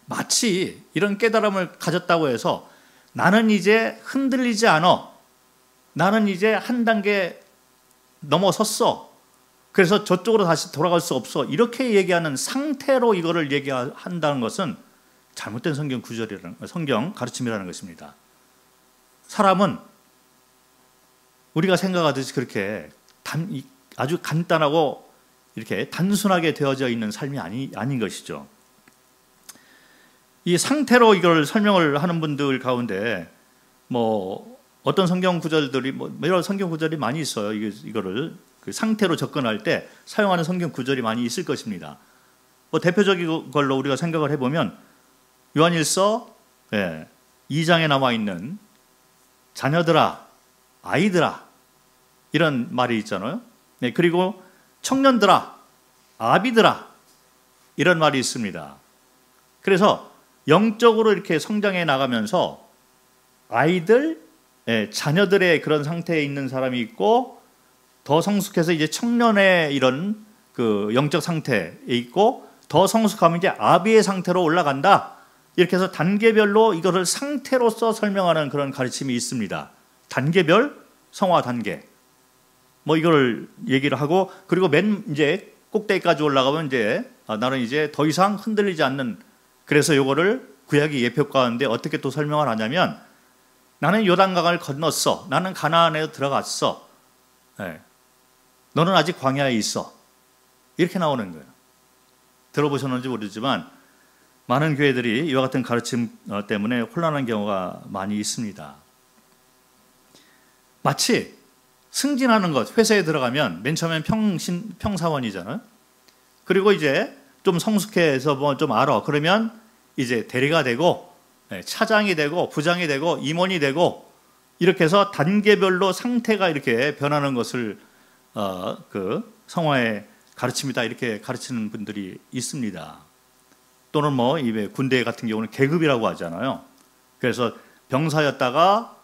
마치 이런 깨달음을 가졌다고 해서 나는 이제 흔들리지 않아. 나는 이제 한 단계 넘어섰어. 그래서 저쪽으로 다시 돌아갈 수 없어. 이렇게 얘기하는 상태로 이거를 얘기한다는 것은 잘못된 성경 성경 가르침이라는 것입니다. 사람은 우리가 생각하듯이 그렇게 아주 간단하고 이렇게 단순하게 되어져 있는 삶이 아닌 것이죠. 이 상태로 이걸 설명을 하는 분들 가운데 뭐 어떤 성경 구절들이 여러 성경 구절이 많이 있어요. 이거를 그 상태로 접근할 때 사용하는 성경 구절이 많이 있을 것입니다. 뭐 대표적인 걸로 우리가 생각을 해보면 요한일서 2장에 나와 있는 자녀들아, 아이들아 이런 말이 있잖아요. 네, 그리고 청년들아, 아비들아 이런 말이 있습니다. 그래서 영적으로 이렇게 성장해 나가면서 아이들, 자녀들의 그런 상태에 있는 사람이 있고 더 성숙해서 이제 청년의 이런 그 영적 상태에 있고 더 성숙하면 이제 아비의 상태로 올라간다. 이렇게 해서 단계별로 이거를 상태로서 설명하는 그런 가르침이 있습니다. 단계별 성화 단계. 뭐 이걸 얘기를 하고 그리고 맨 이제 꼭대기까지 올라가면 이제 나는 이제 더 이상 흔들리지 않는 그래서 요거를 구약의 예표 가운데 어떻게 또 설명을 하냐면 나는 요단강을 건넜어. 나는 가나안에 들어갔어. 너는 아직 광야에 있어. 이렇게 나오는 거예요. 들어보셨는지 모르지만 많은 교회들이 이와 같은 가르침 때문에 혼란한 경우가 많이 있습니다. 마치 승진하는 것, 회사에 들어가면 맨 처음엔 평사원이잖아요. 그리고 이제 좀 성숙해서 뭐 좀 알아. 그러면 이제 대리가 되고 차장이 되고 부장이 되고 임원이 되고 이렇게 해서 단계별로 상태가 이렇게 변하는 것을 그 성화의 가르침이다 이렇게 가르치는 분들이 있습니다. 또는 뭐 군대 같은 경우는 계급이라고 하잖아요. 그래서 병사였다가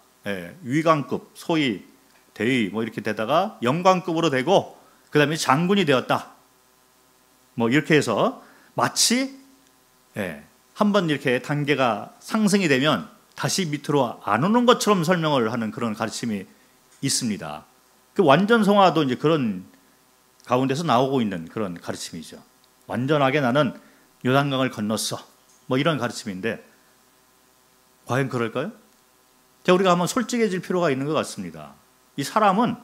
위관급, 소위 대위 뭐 이렇게 되다가 영관급으로 되고 그 다음에 장군이 되었다. 뭐 이렇게 해서 마치 한번 이렇게 단계가 상승이 되면 다시 밑으로 안 오는 것처럼 설명을 하는 그런 가르침이 있습니다. 그 완전 성화도 이제 그런 가운데서 나오고 있는 그런 가르침이죠. 완전하게 나는 요단강을 건넜어. 뭐 이런 가르침인데 과연 그럴까요? 자, 우리가 한번 솔직해질 필요가 있는 것 같습니다. 이 사람은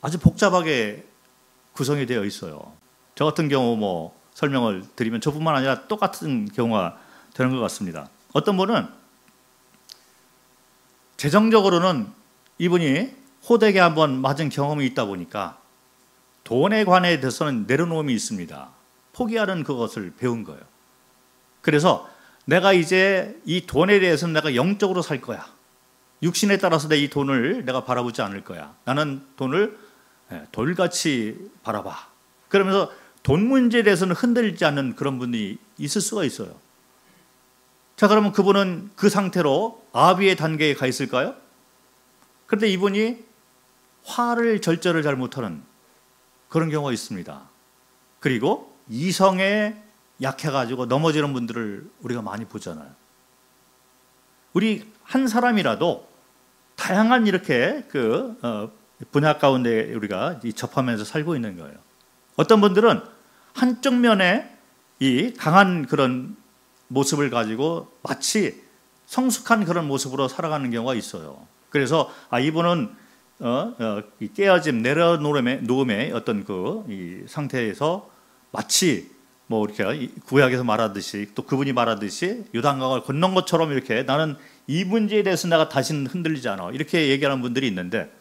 아주 복잡하게 구성이 되어 있어요. 저 같은 경우 뭐 설명을 드리면 저뿐만 아니라 똑같은 경우가 되는 것 같습니다. 어떤 분은 재정적으로는 이분이 호되게 한번 맞은 경험이 있다 보니까 돈에 관해 대해서는 내려놓음이 있습니다. 포기하는 그것을 배운 거예요. 그래서 내가 이제 이 돈에 대해서는 내가 영적으로 살 거야. 육신에 따라서 내 이 돈을 내가 바라보지 않을 거야. 나는 돈을 돌같이 바라봐. 그러면서 돈 문제에 대해서는 흔들리지 않는 그런 분이 있을 수가 있어요. 자, 그러면 그분은 그 상태로 아비의 단계에 가 있을까요? 그런데 이분이 화를 절제를 잘 못하는 그런 경우가 있습니다. 그리고 이성에 약해가지고 넘어지는 분들을 우리가 많이 보잖아요. 우리 한 사람이라도 다양한 이렇게 그 분야 가운데 우리가 접하면서 살고 있는 거예요. 어떤 분들은 한쪽 면에 이 강한 그런 모습을 가지고 마치 성숙한 그런 모습으로 살아가는 경우가 있어요. 그래서 이분은 깨어짐, 내려놓음의 어떤 이 상태에서 마치 뭐 이렇게 구약에서 말하듯이 또 그분이 말하듯이 요단강을 건넌 것처럼 이렇게 나는 이 문제에 대해서 내가 다시는 흔들리지 않아 이렇게 얘기하는 분들이 있는데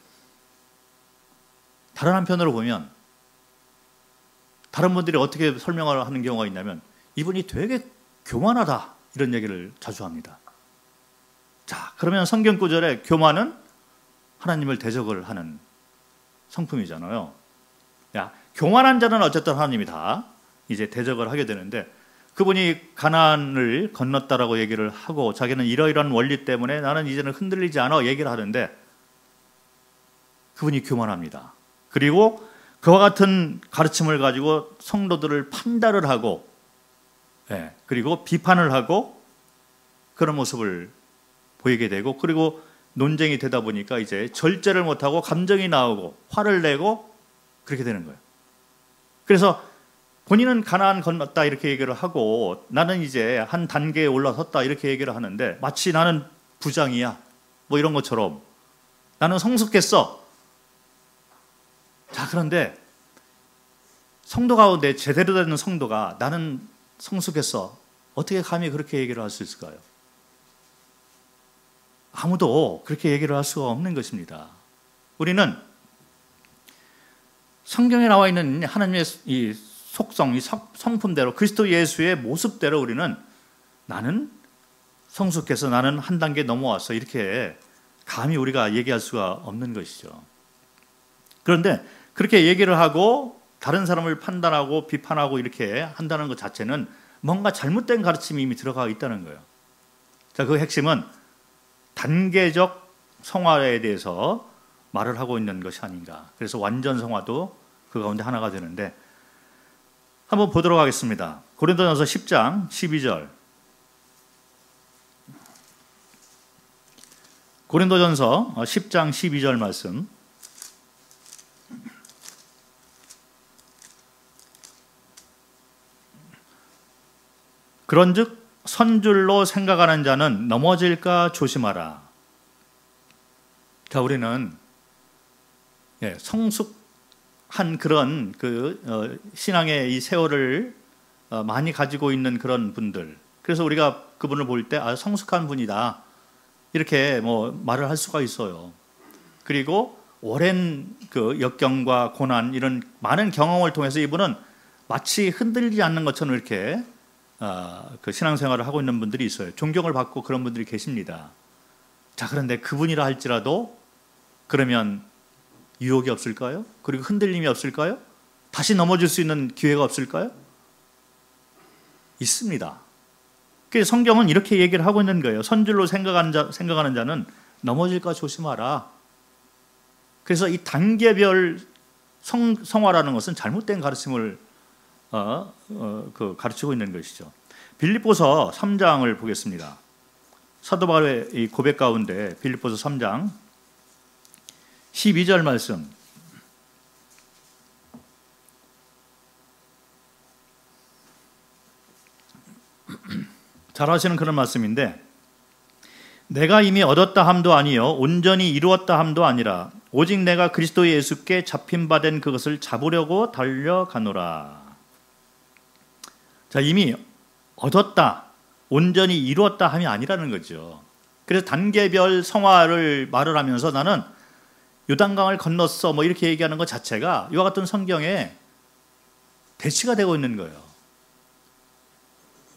다른 한편으로 보면 다른 분들이 어떻게 설명을 하는 경우가 있냐면 이분이 되게 교만하다 이런 얘기를 자주 합니다. 자, 그러면 성경 구절에 교만은 하나님을 대적을 하는 성품이잖아요. 야, 교만한 자는 어쨌든 하나님이 다 이제 대적을 하게 되는데 그분이 가나안을 건넜다라고 얘기를 하고 자기는 이러이러한 원리 때문에 나는 이제는 흔들리지 않아 얘기를 하는데 그분이 교만합니다. 그리고 그와 같은 가르침을 가지고 성도들을 판단을 하고 그리고 비판을 하고 그런 모습을 보이게 되고, 그리고 논쟁이 되다 보니까 이제 절제를 못하고 감정이 나오고 화를 내고 그렇게 되는 거예요. 그래서 본인은 가나안 건넜다 이렇게 얘기를 하고 나는 이제 한 단계에 올라섰다 이렇게 얘기를 하는데, 마치 나는 부장이야 뭐 이런 것처럼 나는 성숙했어. 자, 그런데 성도 가운데 제대로 되는 성도가 나는 성숙했어, 어떻게 감히 그렇게 얘기를 할 수 있을까요? 아무도 그렇게 얘기를 할 수가 없는 것입니다. 우리는 성경에 나와 있는 하나님의 이 속성, 이 성품대로, 그리스도 예수의 모습대로 우리는 나는 성숙해서 나는 한 단계 넘어왔어 이렇게 감히 우리가 얘기할 수가 없는 것이죠. 그런데 그렇게 얘기를 하고 다른 사람을 판단하고 비판하고 이렇게 한다는 것 자체는 뭔가 잘못된 가르침이 이미 들어가 있다는 거예요. 자, 그 핵심은 단계적 성화에 대해서 말을 하고 있는 것이 아닌가. 그래서 완전 성화도 그 가운데 하나가 되는데, 한번 보도록 하겠습니다. 고린도전서 10장 12절. 고린도전서 10장 12절 말씀. 그런즉 선줄로 생각하는 자는 넘어질까 조심하라. 자, 우리는 성숙한 그런 신앙의 이 세월을 많이 가지고 있는 그런 분들, 그래서 우리가 그분을 볼 때 성숙한 분이다 이렇게 뭐 말을 할 수가 있어요. 그리고 오랜 그 역경과 고난, 이런 많은 경험을 통해서 이분은 마치 흔들리지 않는 것처럼 이렇게 그 신앙생활을 하고 있는 분들이 있어요. 존경을 받고 그런 분들이 계십니다. 자, 그런데 그분이라 할지라도 그러면 유혹이 없을까요? 그리고 흔들림이 없을까요? 다시 넘어질 수 있는 기회가 없을까요? 있습니다. 그래서 성경은 이렇게 얘기를 하고 있는 거예요. 선줄로 생각하는 자는 넘어질까 조심하라. 그래서 이 단계별 성화라는 것은 잘못된 가르침을 가르치고 있는 것이죠. 빌립보서 3장을 보겠습니다. 사도 바울의 이 고백 가운데 빌립보서 3장 12절 말씀. 잘 아시는 그런 말씀인데, 내가 이미 얻었다 함도 아니요 온전히 이루었다 함도 아니라 오직 내가 그리스도 예수께 잡힌 바 된 그것을 잡으려고 달려가노라. 자, 이미 얻었다, 온전히 이루었다 함이 아니라는 거죠. 그래서 단계별 성화를 말을 하면서 나는 요단강을 건넜어 뭐 이렇게 얘기하는 것 자체가 이와 같은 성경에 대치가 되고 있는 거예요.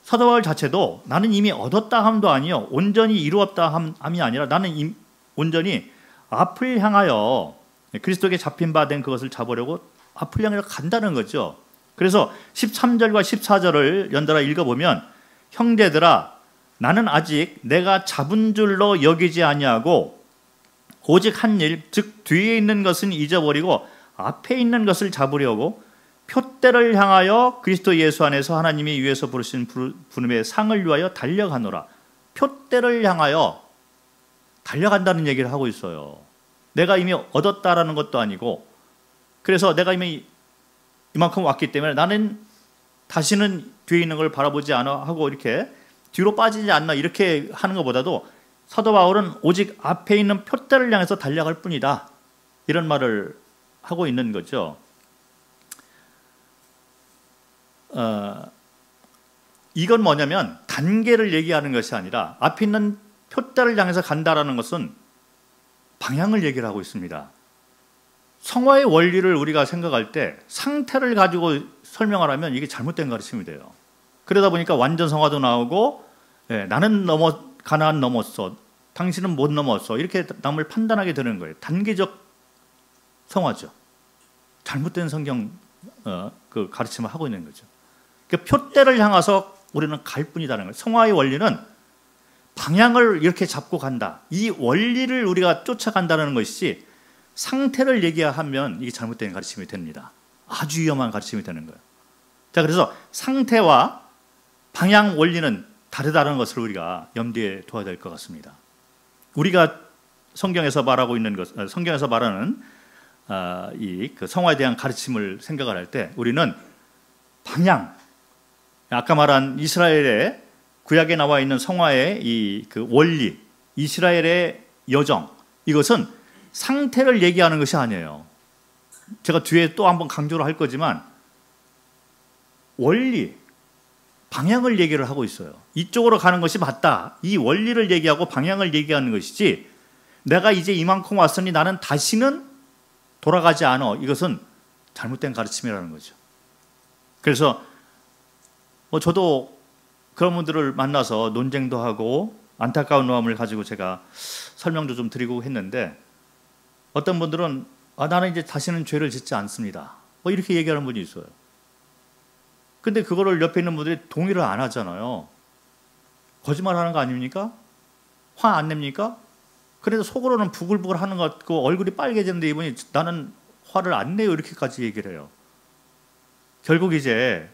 사도 바울 자체도 나는 이미 얻었다 함도 아니요 온전히 이루었다 함이 아니라 나는 온전히 앞을 향하여 그리스도에게 잡힌 바 된 그것을 잡으려고 앞을 향해 간다는 거죠. 그래서 13절과 14절을 연달아 읽어보면, 형제들아 나는 아직 내가 잡은 줄로 여기지 아니하고 오직 한 일, 즉 뒤에 있는 것은 잊어버리고 앞에 있는 것을 잡으려고 표대를 향하여 그리스도 예수 안에서 하나님이 위에서 부르신 부름의 상을 위하여 달려가노라. 표대를 향하여 달려간다는 얘기를 하고 있어요. 내가 이미 얻었다라는 것도 아니고, 그래서 내가 이미 이만큼 왔기 때문에 나는 다시는 뒤에 있는 걸 바라보지 않아 하고 이렇게 뒤로 빠지지 않나 이렇게 하는 것보다도 사도 바울은 오직 앞에 있는 표대를 향해서 달려갈 뿐이다, 이런 말을 하고 있는 거죠. 이건 뭐냐면 단계를 얘기하는 것이 아니라 앞에 있는 표대를 향해서 간다라는 것은 방향을 얘기를 하고 있습니다. 성화의 원리를 우리가 생각할 때 상태를 가지고 설명을 하면 이게 잘못된 가르침이 돼요. 그러다 보니까 완전 성화도 나오고, 나는 가나안 넘었어, 당신은 못 넘었어, 이렇게 남을 판단하게 되는 거예요. 단계적 성화죠. 잘못된 성경 그 가르침을 하고 있는 거죠. 그 표대를 향해서 우리는 갈 뿐이라는 거예요. 성화의 원리는 방향을 이렇게 잡고 간다, 이 원리를 우리가 쫓아간다는 것이지 상태를 얘기하면 이게 잘못된 가르침이 됩니다. 아주 위험한 가르침이 되는 거예요. 자, 그래서 상태와 방향 원리는 다르다는 것을 우리가 염두에 둬야 될 것 같습니다. 우리가 성경에서 말하고 있는 것, 성경에서 말하는 그 성화에 대한 가르침을 생각을 할 때 우리는 방향, 아까 말한 이스라엘의 구약에 나와 있는 성화의 그 원리, 이스라엘의 여정, 이것은 상태를 얘기하는 것이 아니에요. 제가 뒤에 또 한번 강조를 할 거지만 원리, 방향을 얘기를 하고 있어요. 이쪽으로 가는 것이 맞다. 이 원리를 얘기하고 방향을 얘기하는 것이지, 내가 이제 이만큼 왔으니 나는 다시는 돌아가지 않아. 이것은 잘못된 가르침이라는 거죠. 그래서 저도 그런 분들을 만나서 논쟁도 하고 안타까운 마음을 가지고 제가 설명도 좀 드리고 했는데, 어떤 분들은 나는 이제 다시는 죄를 짓지 않습니다, 이렇게 얘기하는 분이 있어요. 근데 그거를 옆에 있는 분들이 동의를 안 하잖아요. 거짓말하는 거 아닙니까? 화 안 냅니까? 그래도 속으로는 부글부글 하는 것 같고 얼굴이 빨개지는데 이분이 나는 화를 안 내요, 이렇게까지 얘기를 해요. 결국 이제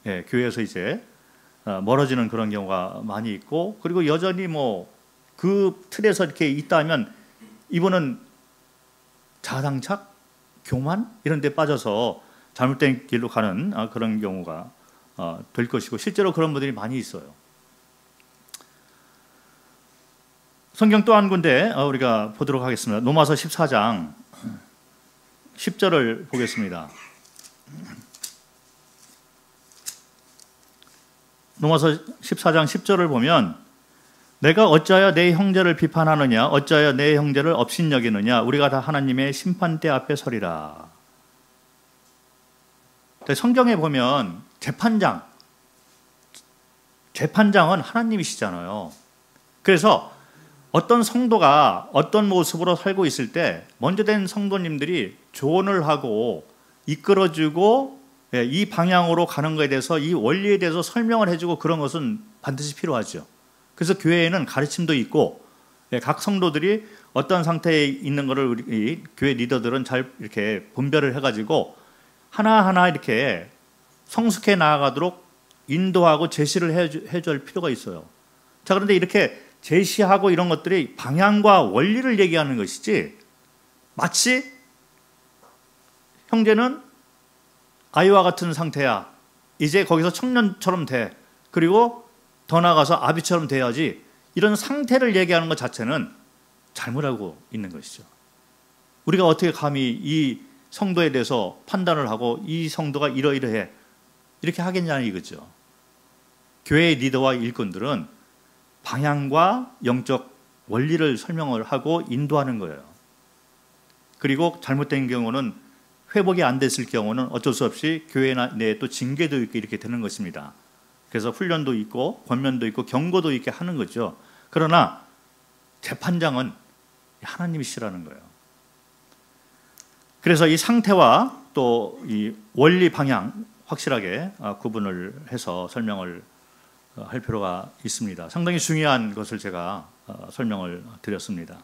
교회에서 이제 멀어지는 그런 경우가 많이 있고, 그리고 여전히 그 틀에서 이렇게 있다면 이분은 자상착, 교만 이런 데 빠져서 잘못된 길로 가는 그런 경우가 될 것이고, 실제로 그런 분들이 많이 있어요. 성경 또 한 군데 우리가 보도록 하겠습니다. 로마서 14장 10절을 보겠습니다. 로마서 14장 10절을 보면, 내가 어찌하여 내 형제를 비판하느냐, 어찌하여 내 형제를 업신여기느냐, 우리가 다 하나님의 심판대 앞에 서리라. 성경에 보면 재판장은 하나님이시잖아요. 그래서 어떤 성도가 어떤 모습으로 살고 있을 때 먼저 된 성도님들이 조언을 하고 이끌어주고 이 방향으로 가는 것에 대해서, 이 원리에 대해서 설명을 해주고, 그런 것은 반드시 필요하죠. 그래서 교회에는 가르침도 있고, 각 성도들이 어떤 상태에 있는 것을 우리 교회 리더들은 잘 이렇게 분별을 해가지고 하나하나 이렇게 성숙해 나아가도록 인도하고 제시를 해줄 필요가 있어요. 자, 그런데 이렇게 제시하고 이런 것들이 방향과 원리를 얘기하는 것이지, 마치 형제는 아이와 같은 상태야, 이제 거기서 청년처럼 돼, 그리고 더 나아가서 아비처럼 돼야지, 이런 상태를 얘기하는 것 자체는 잘못하고 있는 것이죠. 우리가 어떻게 감히 이 성도에 대해서 판단을 하고 이 성도가 이러이러해 이렇게 하겠냐는 이거죠. 교회의 리더와 일꾼들은 방향과 영적 원리를 설명을 하고 인도하는 거예요. 그리고 잘못된 경우는, 회복이 안 됐을 경우는 어쩔 수 없이 교회 내에 또 징계도 있고 이렇게 되는 것입니다. 그래서 훈련도 있고 권면도 있고 경고도 있게 하는 거죠. 그러나 재판장은 하나님이시라는 거예요. 그래서 이 상태와 또 이 원리 방향 확실하게 구분을 해서 설명을 할 필요가 있습니다. 상당히 중요한 것을 제가 설명을 드렸습니다.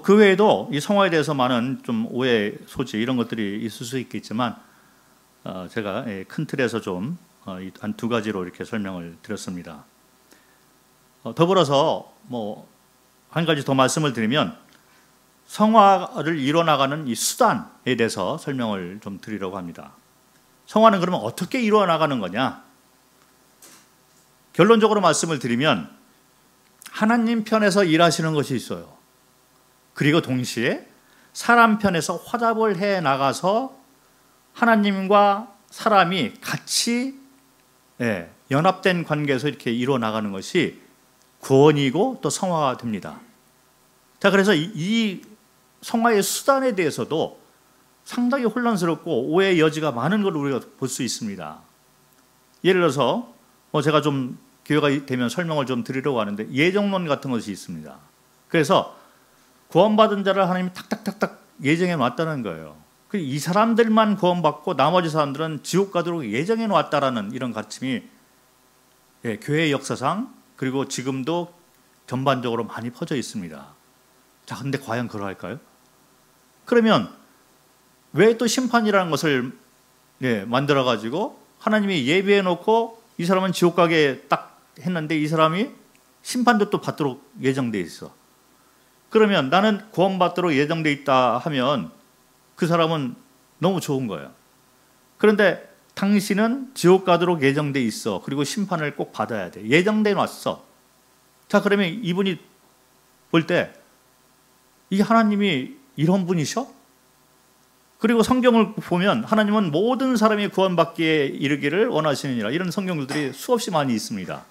그 외에도 이 성화에 대해서 많은 좀 오해 소지 이런 것들이 있을 수 있겠지만, 제가 큰 틀에서 좀 한 두 가지로 이렇게 설명을 드렸습니다. 더불어서 한 가지 더 말씀을 드리면, 성화를 이뤄나가는 이 수단에 대해서 설명을 좀 드리려고 합니다. 성화는 그러면 어떻게 이루어나가는 거냐? 결론적으로 말씀을 드리면, 하나님 편에서 일하시는 것이 있어요. 그리고 동시에 사람 편에서 화답을 해 나가서 하나님과 사람이 같이 연합된 관계에서 이렇게 이루어나가는 것이 구원이고 또 성화가 됩니다. 자, 그래서 이 성화의 수단에 대해서도 상당히 혼란스럽고 오해의 여지가 많은 걸 우리가 볼 수 있습니다. 예를 들어서 제가 좀 기회가 되면 설명을 좀 드리려고 하는데, 예정론 같은 것이 있습니다. 그래서 구원받은 자를 하나님이 탁탁탁탁 예정해 놨다는 거예요. 이 사람들만 구원받고 나머지 사람들은 지옥 가도록 예정해 놨다라는 이런 가르침이 교회의 역사상 그리고 지금도 전반적으로 많이 퍼져 있습니다. 자, 근데 과연 그러할까요? 그러면 왜 또 심판이라는 것을 만들어 가지고 하나님이 예비해 놓고 이 사람은 지옥 가게 딱 했는데 이 사람이 심판도 또 받도록 예정돼 있어. 그러면 나는 구원받도록 예정돼 있다 하면 그 사람은 너무 좋은 거예요. 그런데 당신은 지옥 가도록 예정돼 있어. 그리고 심판을 꼭 받아야 돼. 예정돼 놨어. 자, 그러면 이분이 볼 때 이 하나님이 이런 분이셔? 그리고 성경을 보면 하나님은 모든 사람이 구원받기에 이르기를 원하시느니라, 이런 성경들이 수없이 많이 있습니다.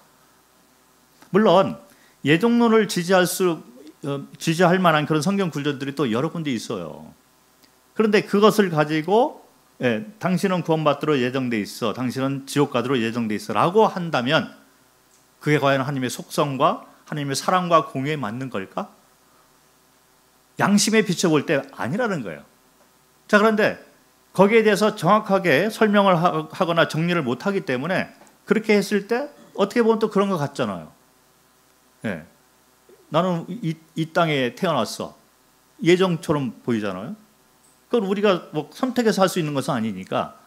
물론 예정론을 지지할 만한 그런 성경 구절들이 또 여러 군데 있어요. 그런데 그것을 가지고 당신은 구원받도록 예정돼 있어, 당신은 지옥 가도록 예정돼 있어 라고 한다면 그게 과연 하나님의 속성과 하나님의 사랑과 공의에 맞는 걸까? 양심에 비춰볼 때 아니라는 거예요. 자, 그런데 거기에 대해서 정확하게 설명을 하거나 정리를 못하기 때문에 그렇게 했을 때 어떻게 보면 또 그런 것 같잖아요. 나는 이 땅에 태어났어. 예정처럼 보이잖아요. 그건 우리가 뭐 선택해서 할 수 있는 것은 아니니까.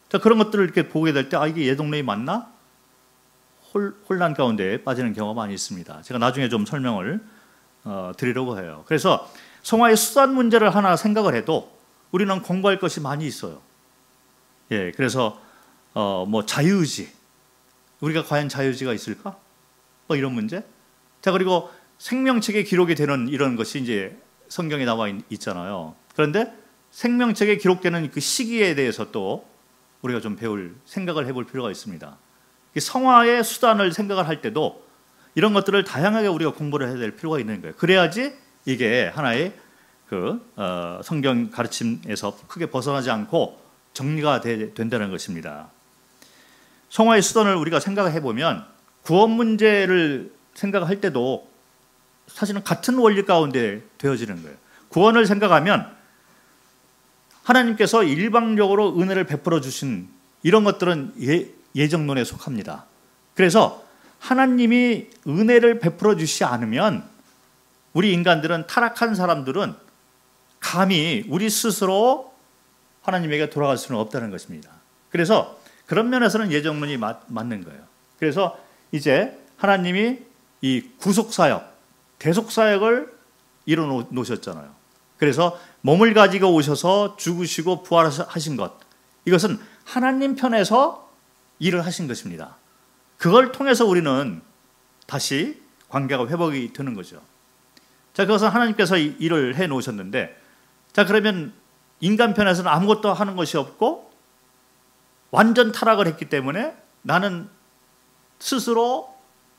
자, 그런 것들을 이렇게 보게 될 때 이게 예정론이 맞나? 혼란 가운데 빠지는 경우가 많이 있습니다. 제가 나중에 좀 설명을 드리려고 해요. 그래서 성화의 수단 문제를 하나 생각을 해도 우리는 공부할 것이 많이 있어요. 그래서 뭐 자유의지, 우리가 과연 자유의지가 있을까? 뭐 이런 문제. 자, 그리고 생명책에 기록이 되는 이런 것이 이제 성경에 나와 있잖아요. 그런데 생명책에 기록되는 그 시기에 대해서 또 우리가 좀 생각을 해볼 필요가 있습니다. 성화의 수단을 생각을 할 때도 이런 것들을 다양하게 우리가 공부를 해야 될 필요가 있는 거예요. 그래야지 이게 하나의 성경 가르침에서 크게 벗어나지 않고 정리가 된다는 것입니다. 성화의 수단을 우리가 생각해 보면 구원 문제를 생각할 때도 사실은 같은 원리 가운데 되어지는 거예요. 구원을 생각하면 하나님께서 일방적으로 은혜를 베풀어 주신 이런 것들은 예정론에 속합니다. 그래서 하나님이 은혜를 베풀어 주시지 않으면 우리 인간들은, 타락한 사람들은 감히 우리 스스로 하나님에게 돌아갈 수는 없다는 것입니다. 그래서 그런 면에서는 예정론이 맞는 거예요. 그래서 이제 하나님이 이 구속사역, 대속사역을 이뤄 놓으셨잖아요. 그래서 몸을 가지고 오셔서 죽으시고 부활하신 것, 이것은 하나님 편에서 일을 하신 것입니다. 그걸 통해서 우리는 다시 관계가 회복이 되는 거죠. 자, 그것은 하나님께서 일을 해 놓으셨는데, 자, 그러면 인간 편에서는 아무것도 하는 것이 없고 완전 타락을 했기 때문에 나는 스스로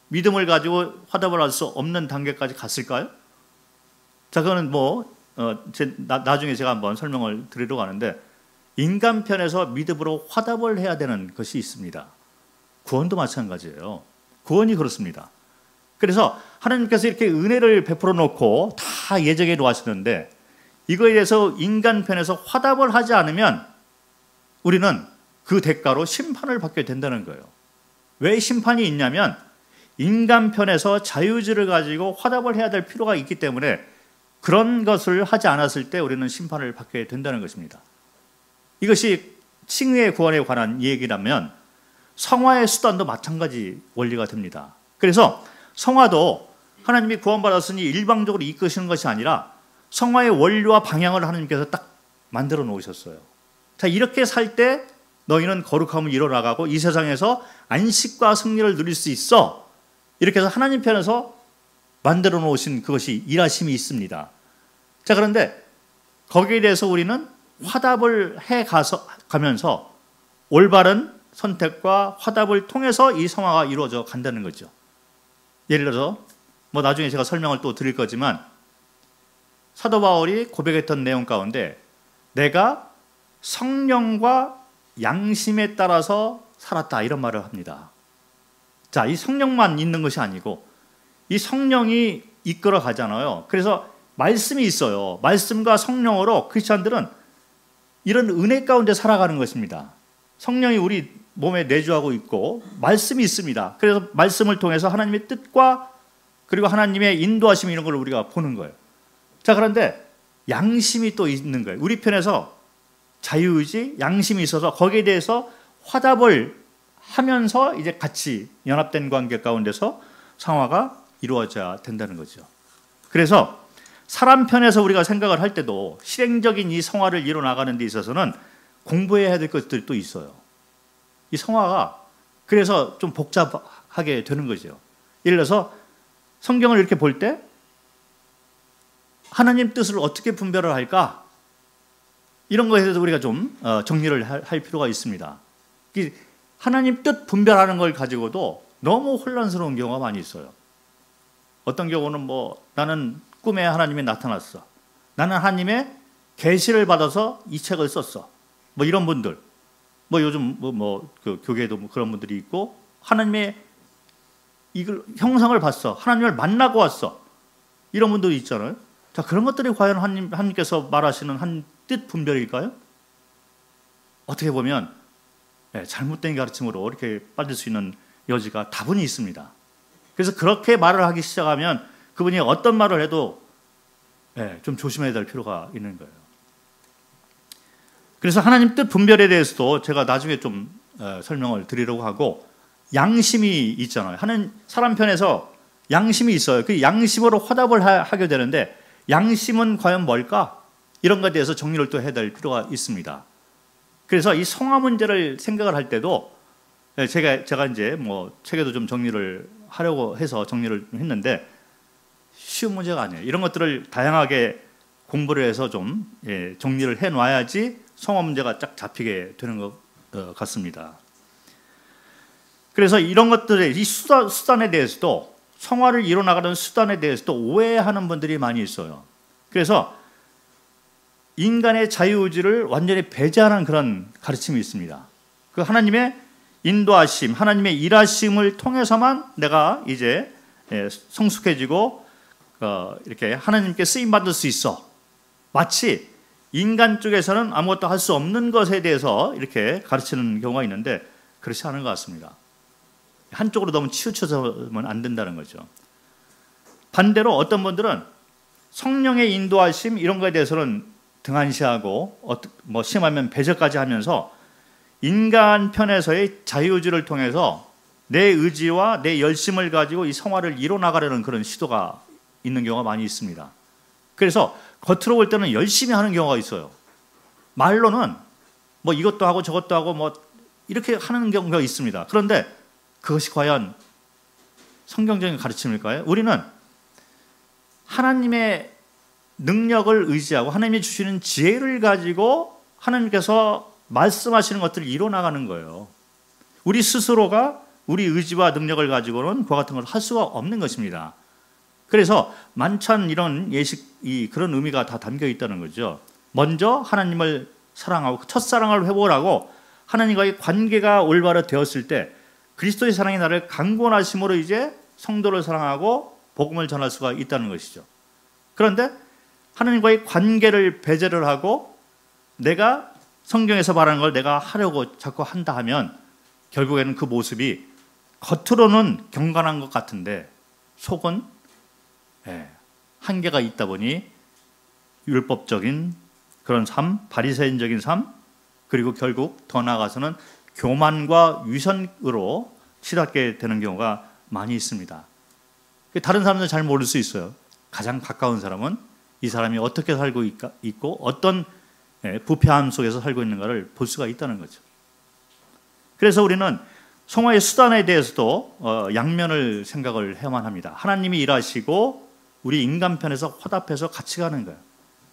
믿음을 가지고 화답을 할 수 없는 단계까지 갔을까요? 자, 그거는 나중에 제가 한번 설명을 드리려고 하는데, 인간 편에서 믿음으로 화답을 해야 되는 것이 있습니다. 구원도 마찬가지예요. 구원이 그렇습니다. 그래서 하나님께서 이렇게 은혜를 베풀어 놓고 다 예정해 놓으셨는데, 이거에 대해서 인간 편에서 화답을 하지 않으면 우리는 그 대가로 심판을 받게 된다는 거예요. 왜 심판이 있냐면 인간 편에서 자유의지를 가지고 화답을 해야 될 필요가 있기 때문에 그런 것을 하지 않았을 때 우리는 심판을 받게 된다는 것입니다. 이것이 칭의의 구원에 관한 얘기라면 성화의 수단도 마찬가지 원리가 됩니다. 그래서 성화도 하나님이 구원받았으니 일방적으로 이끄시는 것이 아니라 성화의 원리와 방향을 하나님께서 딱 만들어 놓으셨어요. 자, 이렇게 살 때 너희는 거룩함을 이뤄나가고 이 세상에서 안식과 승리를 누릴 수 있어. 이렇게 해서 하나님 편에서 만들어 놓으신 그것이 일하심이 있습니다. 자, 그런데 거기에 대해서 우리는 화답을 가면서 올바른 선택과 화답을 통해서 이 성화가 이루어져 간다는 거죠. 예를 들어서 나중에 제가 설명을 또 드릴 거지만 사도 바울이 고백했던 내용 가운데 내가 성령과 양심에 따라서 살았다, 이런 말을 합니다. 자, 이 성령만 있는 것이 아니고 이 성령이 이끌어 가잖아요. 그래서 말씀이 있어요. 말씀과 성령으로 크리스찬들은 이런 은혜 가운데 살아가는 것입니다. 성령이 우리 몸에 내주하고 있고 말씀이 있습니다. 그래서 말씀을 통해서 하나님의 뜻과 그리고 하나님의 인도하심, 이런 걸 우리가 보는 거예요. 자, 그런데 양심이 또 있는 거예요. 우리 편에서 자유의지, 양심이 있어서 거기에 대해서 화답을 하면서 이제 같이 연합된 관계 가운데서 성화가 이루어져야 된다는 거죠. 그래서 사람 편에서 우리가 생각을 할 때도 실행적인 이 성화를 이뤄나가는 데 있어서는 공부해야 될 것들이 또 있어요. 이 성화가 그래서 좀 복잡하게 되는 거죠. 예를 들어서 성경을 이렇게 볼 때 하나님 뜻을 어떻게 분별을 할까? 이런 거에 대해서 우리가 좀 정리를 할 필요가 있습니다. 하나님 뜻 분별하는 걸 가지고도 너무 혼란스러운 경우가 많이 있어요. 어떤 경우는 뭐 나는 꿈에 하나님이 나타났어. 나는 하나님의 계시를 받아서 이 책을 썼어. 뭐 이런 분들. 뭐 요즘 그 교계에도 뭐 그런 분들이 있고 하나님의 이걸 형상을 봤어. 하나님을 만나고 왔어. 이런 분들이 있잖아요. 자, 그런 것들이 과연 하나님께서 말하시는 한 뜻 분별일까요? 어떻게 보면 잘못된 가르침으로 이렇게 빠질 수 있는 여지가 다분히 있습니다. 그래서 그렇게 말을 하기 시작하면 그분이 어떤 말을 해도 좀 조심해야 될 필요가 있는 거예요. 그래서 하나님 뜻 분별에 대해서도 제가 나중에 좀 설명을 드리려고 하고, 양심이 있잖아요. 사람 편에서 양심이 있어요. 그 양심으로 화답을 하게 되는데 양심은 과연 뭘까? 이런 것에 대해서 정리를 또 해야 될 필요가 있습니다. 그래서 이 성화 문제를 생각을 할 때도 제가 이제 뭐 책에도 좀 정리를 하려고 해서 정리를 했는데 쉬운 문제가 아니에요. 이런 것들을 다양하게 공부를 해서 좀 정리를 해놔야지 성화 문제가 쫙 잡히게 되는 것 같습니다. 그래서 이런 것들의 이 수단에 대해서도, 성화를 이뤄나가는 수단에 대해서도 오해하는 분들이 많이 있어요. 그래서 인간의 자유의지를 완전히 배제하는 그런 가르침이 있습니다. 그 하나님의 인도하심, 하나님의 일하심을 통해서만 내가 이제 성숙해지고 이렇게 하나님께 쓰임받을 수 있어. 마치 인간 쪽에서는 아무것도 할 수 없는 것에 대해서 이렇게 가르치는 경우가 있는데 그렇지 않은 것 같습니다. 한쪽으로 너무 치우쳐서는 안 된다는 거죠. 반대로 어떤 분들은 성령의 인도하심 이런 거에 대해서는 등한시하고 뭐 심하면 배제까지 하면서 인간 편에서의 자유의지를 통해서 내 의지와 내 열심을 가지고 이 성화를 이뤄나가려는 그런 시도가 있는 경우가 많이 있습니다. 그래서 겉으로 볼 때는 열심히 하는 경우가 있어요. 말로는 뭐 이것도 하고 저것도 하고 뭐 이렇게 하는 경우가 있습니다. 그런데 그것이 과연 성경적인 가르침일까요? 우리는 하나님의 능력을 의지하고 하나님이 주시는 지혜를 가지고 하나님께서 말씀하시는 것들을 이뤄나가는 거예요. 우리 스스로가 우리 의지와 능력을 가지고는 그와 같은 걸 할 수가 없는 것입니다. 그래서 만찬 이런 예식이 그런 의미가 다 담겨 있다는 거죠. 먼저 하나님을 사랑하고 첫사랑을 회복하고 하나님과의 관계가 올바로 되었을 때 그리스도의 사랑이 나를 강권하심으로 이제 성도를 사랑하고 복음을 전할 수가 있다는 것이죠. 그런데 하나님과의 관계를 배제를 하고 내가 성경에서 말하는 걸 내가 하려고 자꾸 한다 하면 결국에는 그 모습이 겉으로는 경건한 것 같은데 속은 한계가 있다 보니 율법적인 그런 삶, 바리새인적인 삶, 그리고 결국 더 나아가서는 교만과 위선으로 치닫게 되는 경우가 많이 있습니다. 다른 사람들은 잘 모를 수 있어요. 가장 가까운 사람은 이 사람이 어떻게 살고 있고 어떤 부패함 속에서 살고 있는가를 볼 수가 있다는 거죠. 그래서 우리는 성화의 수단에 대해서도 양면을 생각을 해야만 합니다. 하나님이 일하시고 우리 인간 편에서 화답해서 같이 가는 거예요.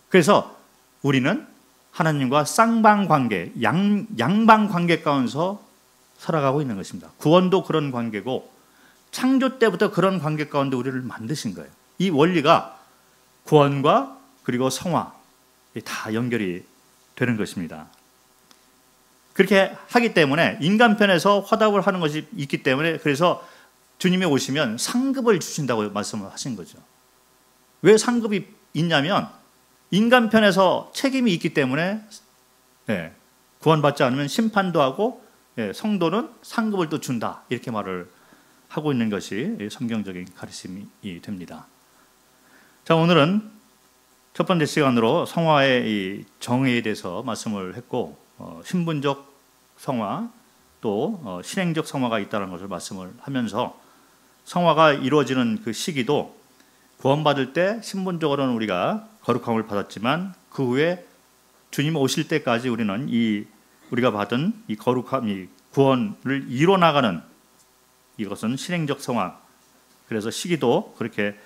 그래서 우리는 하나님과 쌍방 관계, 양방 관계 가운데서 살아가고 있는 것입니다. 구원도 그런 관계고 창조 때부터 그런 관계 가운데 우리를 만드신 거예요. 이 원리가 구원과 그리고 성화 다 연결이 되는 것입니다. 그렇게 하기 때문에 인간 편에서 화답을 하는 것이 있기 때문에 그래서 주님이 오시면 상급을 주신다고 말씀을 하신 거죠. 왜 상급이 있냐면 인간 편에서 책임이 있기 때문에 구원받지 않으면 심판도 하고 성도는 상급을 또 준다 이렇게 말을 하고 있는 것이 성경적인 가르침이 됩니다. 자, 오늘은 첫 번째 시간으로 성화의 이 정의에 대해서 말씀을 했고, 신분적 성화 또 신행적 성화가 있다는 것을 말씀을 하면서 성화가 이루어지는 그 시기도 구원받을 때 신분적으로는 우리가 거룩함을 받았지만 그 후에 주님 오실 때까지 우리는 우리가 받은 이 거룩함, 이 구원을 이뤄나가는 이것은 신행적 성화. 그래서 시기도 그렇게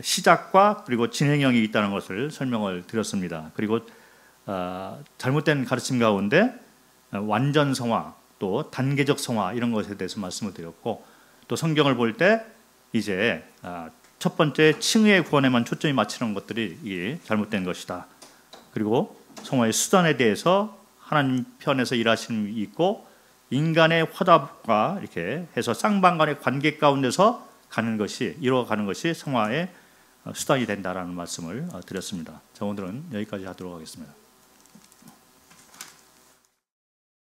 시작과 그리고 진행형이 있다는 것을 설명을 드렸습니다. 그리고 잘못된 가르침 가운데 완전 성화, 또 단계적 성화 이런 것에 대해서 말씀을 드렸고, 또 성경을 볼 때 이제 첫 번째 칭의의 구원에만 초점이 맞추는 것들이 이게 잘못된 것이다. 그리고 성화의 수단에 대해서 하나님 편에서 일하심이 있고 인간의 화답과 이렇게 해서 쌍방간의 관계 가운데서 이루어가는 것이 성화의 수단이 된다라는 말씀을 드렸습니다. 자, 오늘은 여기까지 하도록 하겠습니다.